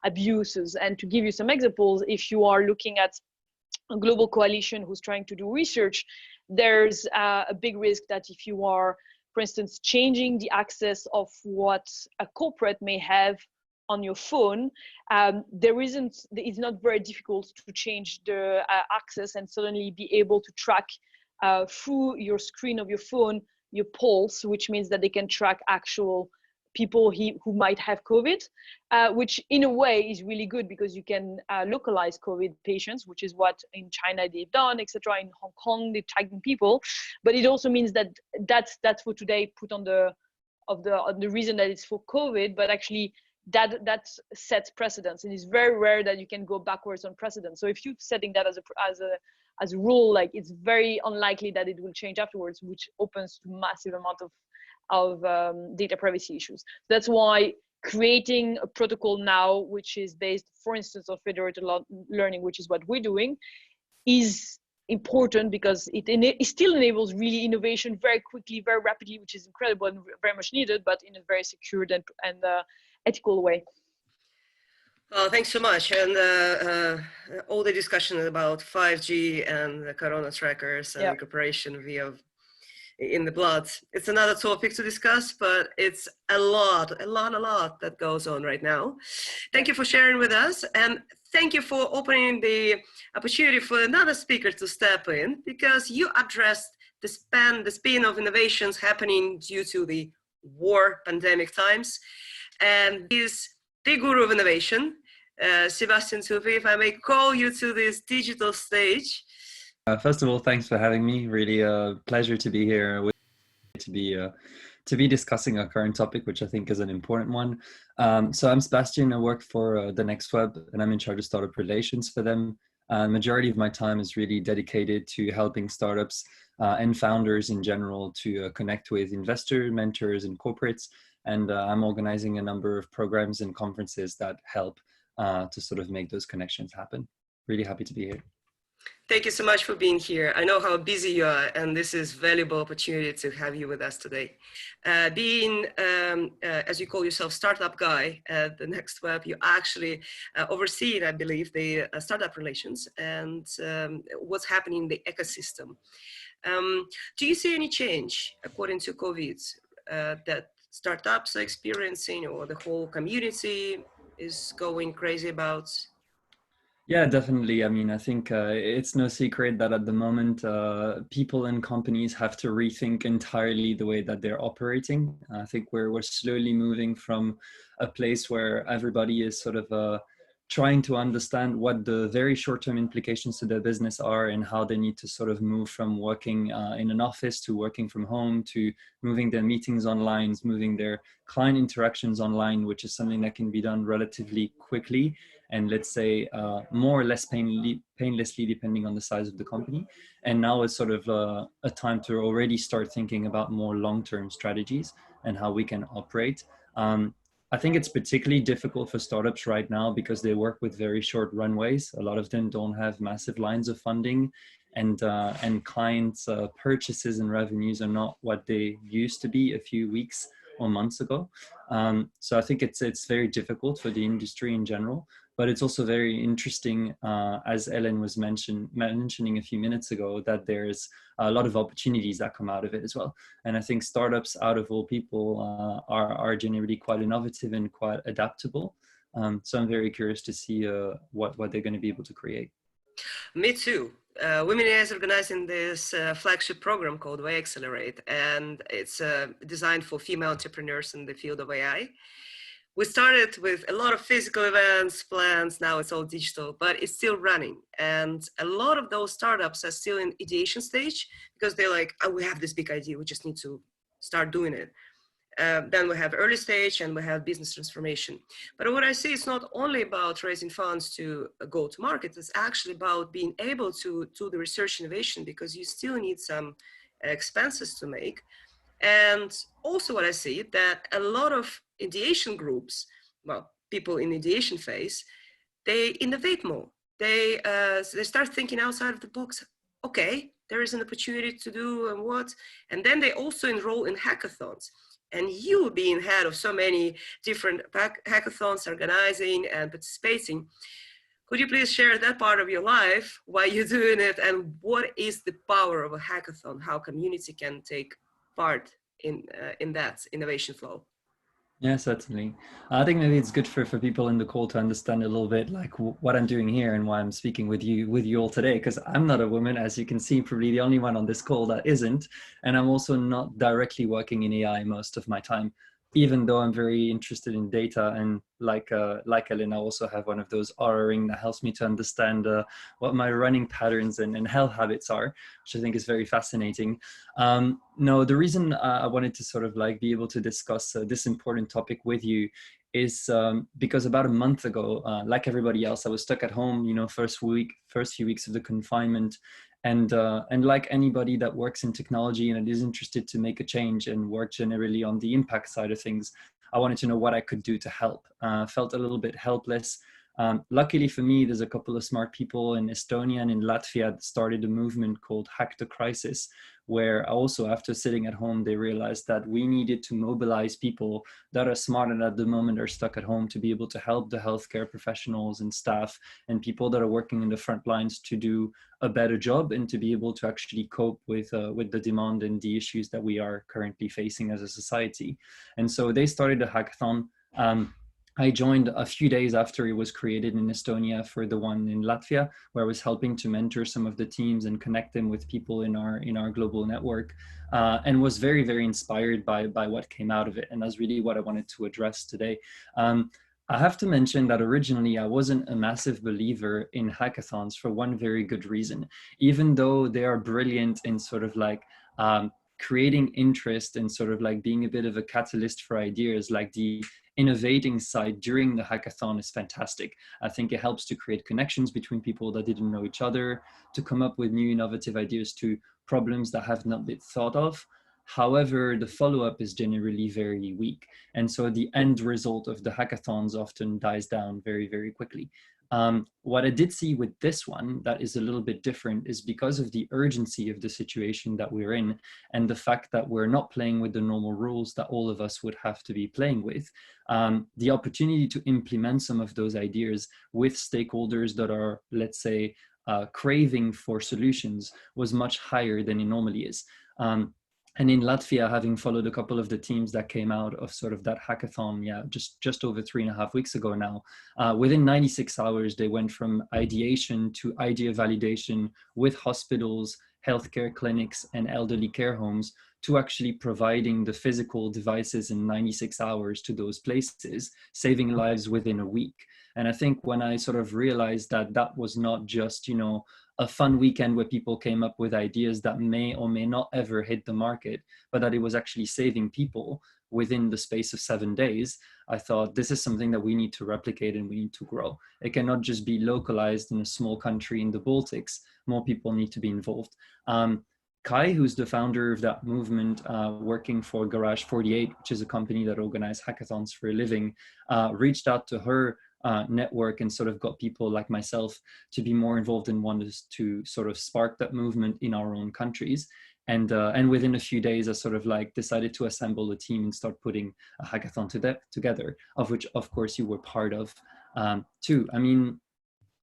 abuses. And to give you some examples, if you are looking at a global coalition who's trying to do research, there's a big risk that if you are, for instance, changing the access of what a corporate may have on your phone, it's not very difficult to change the access and suddenly be able to track through your screen of your phone your pulse, which means that they can track actual people who might have COVID, which in a way is really good, because you can localize COVID patients, which is what in China they've done, etc. In Hong Kong, they're tagging people, but it also means that that's for today put on the reason that it's for COVID, but actually that sets precedence, and it's very rare that you can go backwards on precedence. So if you're setting that as a rule, like it's very unlikely that it will change afterwards, which opens to massive amount of data privacy issues. That's why creating a protocol now, which is based, for instance, on federated learning, which is what we're doing, is important, because it still enables really innovation very quickly, very rapidly, which is incredible and very much needed, but in a very secured and ethical way. Well, thanks so much. And all the discussion about 5G and the corona trackers and recuperation in the blood. It's another topic to discuss, but it's a lot that goes on right now. Thank you for sharing with us, and thank you for opening the opportunity for another speaker to step in, because you addressed the spin of innovations happening due to the war pandemic times. And he's the guru of innovation, Sebastian Tupi, if I may call you to this digital stage. First of all, thanks for having me. Really a pleasure to be here, to be discussing our current topic, which I think is an important one. So I'm Sebastian. I work for the Next Web, and I'm in charge of startup relations for them. Majority of my time is really dedicated to helping startups and founders in general to connect with investors, mentors, and corporates. And I'm organizing a number of programs and conferences that help to sort of make those connections happen. Really happy to be here. Thank you so much for being here. I know how busy you are, and this is a valuable opportunity to have you with us today. Being, as you call yourself, startup guy at the Next Web, you actually oversee, I believe, the startup relations and what's happening in the ecosystem. Do you see any change according to COVID that startups are experiencing or the whole community is going crazy about? Yeah, definitely. I mean, I think it's no secret that at the moment, people and companies have to rethink entirely the way that they're operating. I think we're slowly moving from a place where everybody is sort of trying to understand what the very short-term implications to their business are and how they need to sort of move from working in an office to working from home to moving their meetings online, moving their client interactions online, which is something that can be done relatively quickly and let's say more or less painlessly depending on the size of the company. And now it's sort of a time to already start thinking about more long-term strategies and how we can operate. I think it's particularly difficult for startups right now because they work with very short runways. A lot of them don't have massive lines of funding, and clients' purchases and revenues are not what they used to be a few weeks or months ago. So I think it's very difficult for the industry in general. But it's also very interesting, as Ellen was mentioning a few minutes ago, that there's a lot of opportunities that come out of it as well. And I think startups, out of all people, are generally quite innovative and quite adaptable. So I'm very curious to see what they're going to be able to create. Me too. Women AI is organizing this flagship program called WaiAccelerate, and it's designed for female entrepreneurs in the field of AI. We started with a lot of physical events, plans, now it's all digital, but it's still running. And a lot of those startups are still in ideation stage because they're like, oh, we have this big idea, we just need to start doing it. Then we have early stage and we have business transformation. But what I see is not only about raising funds to go to market, it's actually about being able to do the research innovation because you still need some expenses to make. And also what I see that a lot of ideation groups, well, people in ideation phase, they innovate more. They start thinking outside of the box. Okay, there is an opportunity to do what? And then they also enroll in hackathons. And you being head of so many different hackathons, organizing and participating, could you please share that part of your life, why you're doing it, and what is the power of a hackathon, how community can take part in that innovation flow? Yeah, certainly. I think maybe it's good for people in the call to understand a little bit like what I'm doing here and why I'm speaking with you all today, because I'm not a woman, as you can see, probably the only one on this call that isn't. And I'm also not directly working in AI most of my time, even though I'm very interested in data. And like Ellen, I also have one of those Aura ring that helps me to understand what my running patterns and health habits are, which I think is very fascinating. No, the reason I wanted to sort of like be able to discuss this important topic with you is because about a month ago, like everybody else, I was stuck at home, you know, first few weeks of the confinement. And like anybody that works in technology and is interested to make a change and work generally on the impact side of things, I wanted to know what I could do to help. Felt a little bit helpless. Luckily for me, there's a couple of smart people in Estonia and in Latvia that started a movement called Hack the Crisis, where also after sitting at home, they realized that we needed to mobilize people that are smart and at the moment are stuck at home to be able to help the healthcare professionals and staff and people that are working in the front lines to do a better job and to be able to actually cope with the demand and the issues that we are currently facing as a society. And so they started a hackathon. I joined a few days after it was created in Estonia for the one in Latvia, where I was helping to mentor some of the teams and connect them with people in our global network, and was very, very inspired by what came out of it. And that's really what I wanted to address today. I have to mention that originally I wasn't a massive believer in hackathons for one very good reason. Even though they are brilliant in sort of like creating interest and sort of like being a bit of a catalyst for ideas, like the innovating side during the hackathon is fantastic. I think it helps to create connections between people that didn't know each other, to come up with new innovative ideas to problems that have not been thought of. However, the follow-up is generally very weak. And so the end result of the hackathons often dies down very, very quickly. What I did see with this one that is a little bit different is because of the urgency of the situation that we're in and the fact that we're not playing with the normal rules that all of us would have to be playing with, the opportunity to implement some of those ideas with stakeholders that are, let's say, craving for solutions was much higher than it normally is. And in Latvia, having followed a couple of the teams that came out of sort of that hackathon, just over 3.5 weeks ago now, within 96 hours, they went from ideation to idea validation with hospitals, healthcare clinics, and elderly care homes, to actually providing the physical devices in 96 hours to those places, saving lives within a week. And I think when I sort of realized that that was not just, a fun weekend where people came up with ideas that may or may not ever hit the market, but that it was actually saving people within the space of 7 days, I thought this is something that we need to replicate and we need to grow. It cannot just be localized in a small country in the Baltics. More people need to be involved. Kai, who's the founder of that movement, working for Garage 48, which is a company that organizes hackathons for a living, reached out to her network and sort of got people like myself to be more involved and wanted to sort of spark that movement in our own countries. And within a few days, I sort of like decided to assemble a team and start putting a hackathon together, of which, of course, you were part of too. I mean,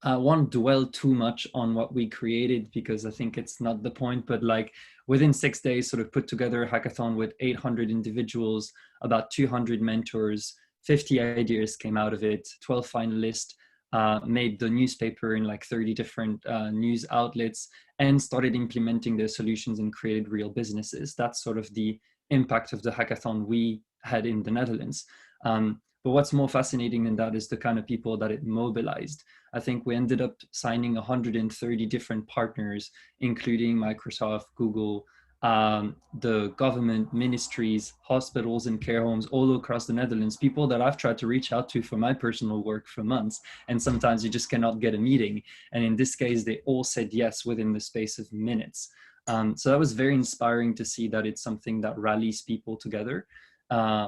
I won't dwell too much on what we created because I think it's not the point, but like within 6 days, sort of put together a hackathon with 800 individuals, about 200 mentors, 50 ideas came out of it, 12 finalists, made the newspaper in like 30 different news outlets, and started implementing their solutions and created real businesses. That's sort of the impact of the hackathon we had in the Netherlands. But what's more fascinating than that is the kind of people that it mobilized. I think we ended up signing 130 different partners, including Microsoft, Google, the government, ministries, hospitals, and care homes all across the Netherlands, people that I've tried to reach out to for my personal work for months. And sometimes you just cannot get a meeting. And in this case, they all said yes within the space of minutes. So that was very inspiring to see that it's something that rallies people together.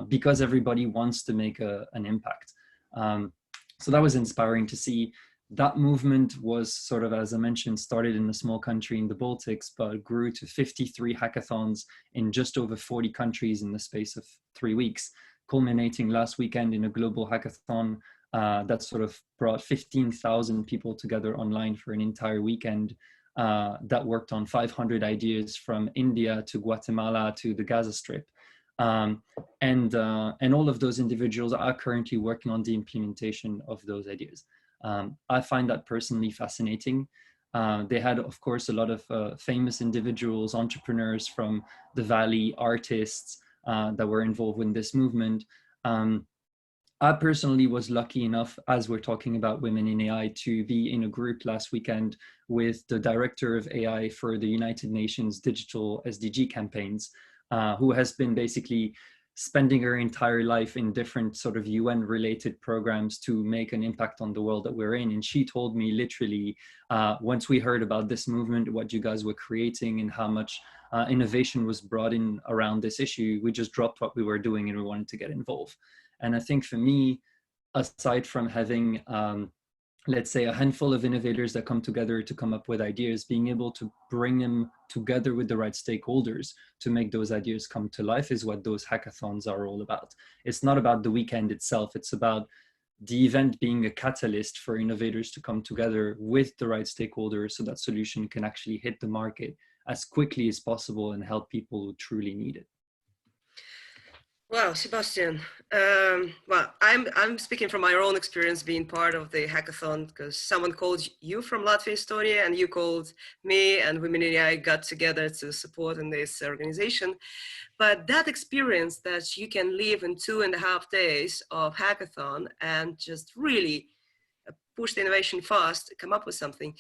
Because everybody wants to make an impact. So that was inspiring to see. That movement was sort of, as I mentioned, started in a small country in the Baltics, but grew to 53 hackathons in just over 40 countries in the space of 3 weeks, culminating last weekend in a global hackathon that sort of brought 15,000 people together online for an entire weekend that worked on 500 ideas from India to Guatemala to the Gaza Strip. And all of those individuals are currently working on the implementation of those ideas. I find that personally fascinating. They had, of course, a lot of famous individuals, entrepreneurs from the Valley, artists that were involved in this movement. I personally was lucky enough, as we're talking about women in AI, to be in a group last weekend with the director of AI for the United Nations Digital SDG campaigns, who has been basically spending her entire life in different sort of UN related programs to make an impact on the world that we're in. And she told me literally, once we heard about this movement, what you guys were creating and how much innovation was brought in around this issue, we just dropped what we were doing and we wanted to get involved. And I think for me, aside from having, let's say, a handful of innovators that come together to come up with ideas, being able to bring them together with the right stakeholders to make those ideas come to life is what those hackathons are all about. It's not about the weekend itself. It's about the event being a catalyst for innovators to come together with the right stakeholders so that solution can actually hit the market as quickly as possible and help people who truly need it. Wow, Sebastian. Well, I'm speaking from my own experience being part of the hackathon because someone called you from Latvia, Estonia, and you called me, and Women in AI got together to support in this organization. But that experience that you can live in 2.5 days of hackathon and just really push the innovation fast, come up with something,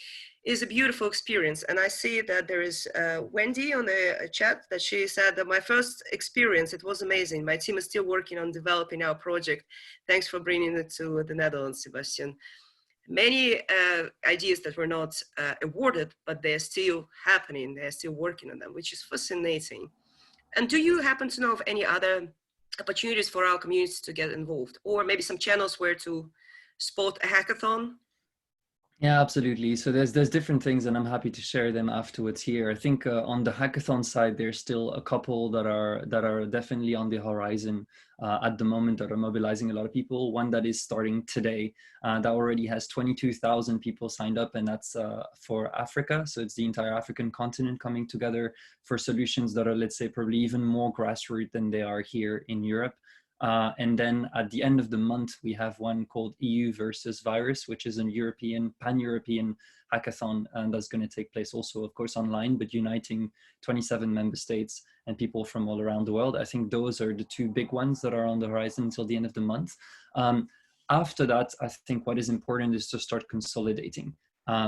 is a beautiful experience. And I see that there is Wendy on the chat that she said that my first experience, it was amazing. My team is still working on developing our project. Thanks for bringing it to the Netherlands, Sebastian. Many ideas that were not awarded, but they're still happening. They're still working on them, which is fascinating. And do you happen to know of any other opportunities for our community to get involved, or maybe some channels where to spot a hackathon? Yeah, absolutely. So there's different things, and I'm happy to share them afterwards here. I think on the hackathon side, there's still a couple that are definitely on the horizon at the moment that are mobilizing a lot of people. One that is starting today that already has 22,000 people signed up, and that's for Africa. So it's the entire African continent coming together for solutions that are, let's say, probably even more grassroots than they are here in Europe. And then at the end of the month, we have one called EU versus Virus, which is a European, pan-European hackathon, and that's going to take place also, of course, online, but uniting 27 member states and people from all around the world. I think those are the two big ones that are on the horizon until the end of the month. After that, I think what is important is to start consolidating.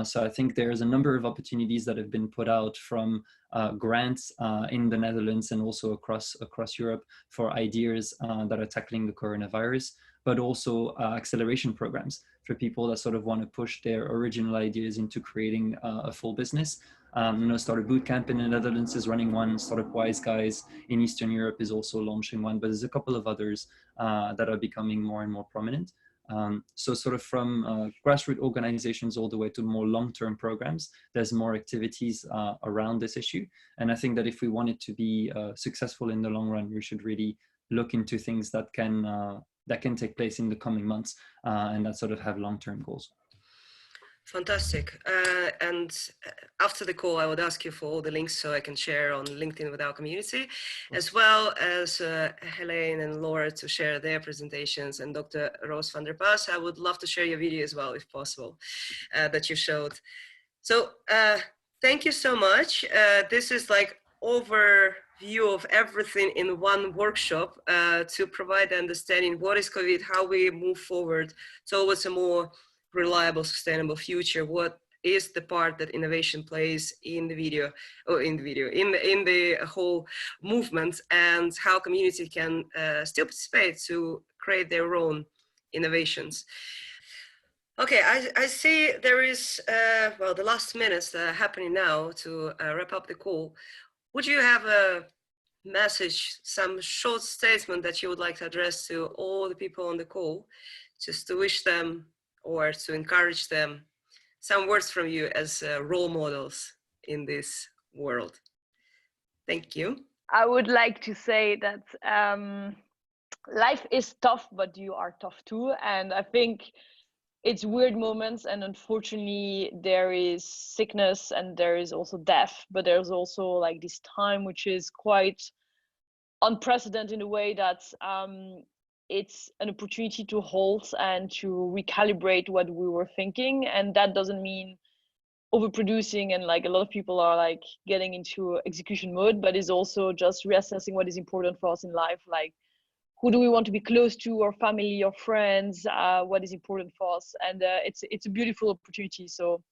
So I think there's a number of opportunities that have been put out from grants in the Netherlands and also across Europe for ideas that are tackling the coronavirus, but also acceleration programs for people that sort of want to push their original ideas into creating a full business. Startup Bootcamp in the Netherlands is running one. Startup Wise Guys in Eastern Europe is also launching one, but there's a couple of others that are becoming more and more prominent. So sort of from grassroots organizations all the way to more long-term programs, there's more activities around this issue. And I think that if we want it to be successful in the long run, we should really look into things that can take place in the coming months and that sort of have long-term goals. Fantastic. And after the call, I would ask you for all the links so I can share on LinkedIn with our community, as well as Helene and Laura to share their presentations, and Dr. Roos van der Pas. I would love to share your video as well, if possible, that you showed. So thank you so much. This is like overview of everything in one workshop to provide understanding what is COVID, how we move forward towards a more reliable, sustainable future. What is the part that innovation plays in the video, or in the whole movement, and how community can still participate to create their own innovations. Okay, I see there is, well, the last minutes happening now to wrap up the call. Would you have a message, some short statement that you would like to address to all the people on the call, just to wish them or to encourage them, some words from you as role models in this world? Thank you. I would like to say that life is tough, but you are tough too. And I think it's weird moments, and unfortunately there is sickness and there is also death, but there's also like this time which is quite unprecedented in a way that it's an opportunity to halt and to recalibrate what we were thinking. And that doesn't mean overproducing and like a lot of people are like getting into execution mode, but it's also just reassessing what is important for us in life, like who do we want to be close to, our family, our friends, what is important for us. And it's a beautiful opportunity. So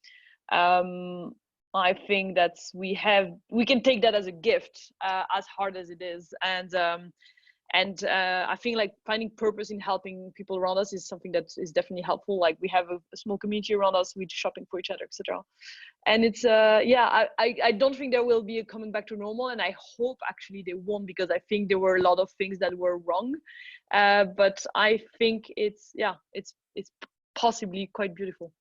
I think that we can take that as a gift, as hard as it is. And I think like finding purpose in helping people around us is something that is definitely helpful. Like we have a small community around us, we're shopping for each other, etc. And it's I don't think there will be a coming back to normal, and I hope actually they won't, because I think there were a lot of things that were wrong. But I think it's possibly quite beautiful.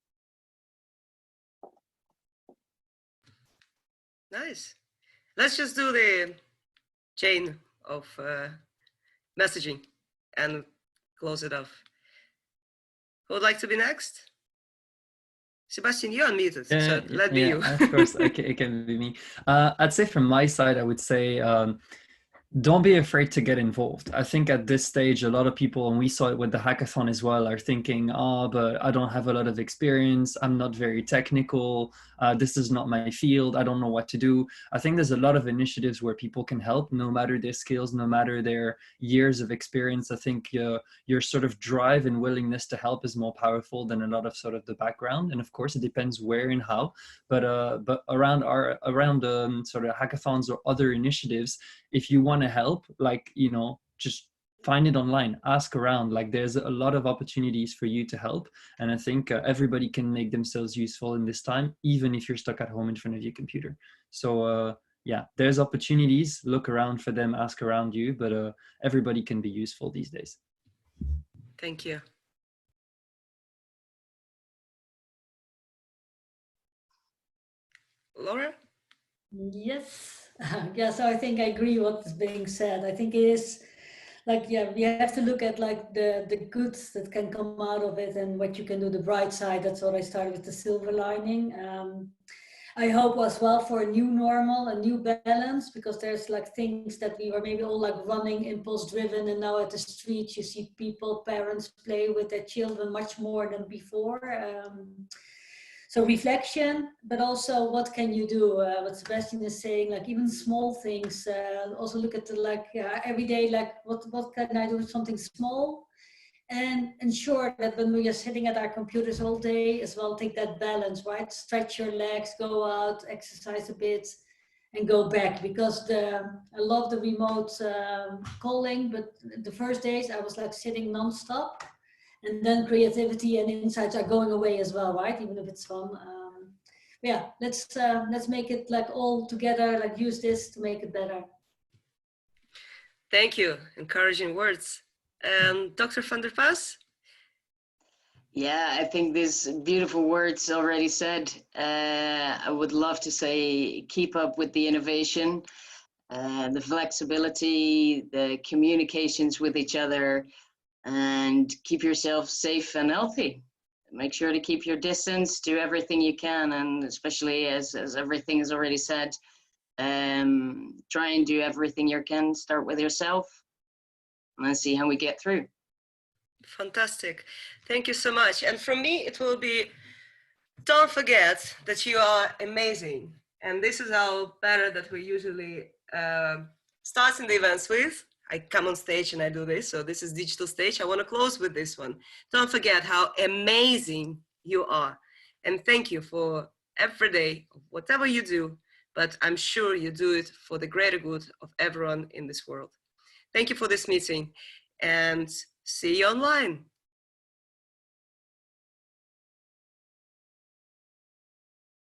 Nice. Let's just do the chain of messaging and close it off. Who would like to be next? Sebastian, you're unmuted, so let me you. Of course, it can be me. I'd say from my side, I would say don't be afraid to get involved. I think at this stage, a lot of people, and we saw it with the hackathon as well, are thinking, oh, but I don't have a lot of experience. I'm not very technical. This is not my field. I don't know what to do. I think there's a lot of initiatives where people can help, no matter their skills, no matter their years of experience. I think your sort of drive and willingness to help is more powerful than a lot of sort of the background. And of course, it depends where and how. But around sort of hackathons or other initiatives, if you want to help, like, just find it online, ask around. Like there's a lot of opportunities for you to help, and I think everybody can make themselves useful in this time, even if you're stuck at home in front of your computer. So yeah, there's opportunities, look around for them, ask around you, but everybody can be useful these days. Thank you. Laura? Yes. Yeah, so I think I agree what is being said. I think it is like, yeah, we have to look at like the goods that can come out of it and what you can do, the bright side. That's what I started with, the silver lining. I hope as well for a new normal, a new balance, because there's like things that we were maybe all like running impulse driven, and now at the streets you see people, parents play with their children much more than before. So reflection, but also what can you do? What Sebastian is saying, like even small things. Also look at the like every day, like what can I do? Something small, and ensure that when we are sitting at our computers all day as well, take that balance, right? Stretch your legs, go out, exercise a bit, and go back. Because I love the remote calling, but the first days I was like sitting nonstop. And then creativity and insights are going away as well, right? Even if it's fun. Yeah, let's make it like all together, like use this to make it better. Thank you, encouraging words. Dr. van der Paas? Yeah, I think these beautiful words already said. I would love to say, keep up with the innovation, the flexibility, the communications with each other, and keep yourself safe and healthy. Make sure to keep your distance, do everything you can, and especially as everything is already said, try and do everything you can. Start with yourself, and then see how we get through. Fantastic. Thank you so much. And from me, it will be, don't forget that you are amazing. And this is our banner that we usually starting the events with. I come on stage and I do this. So this is digital stage. I want to close with this one. Don't forget how amazing you are. And thank you for every day, whatever you do, but I'm sure you do it for the greater good of everyone in this world. Thank you for this meeting and see you online.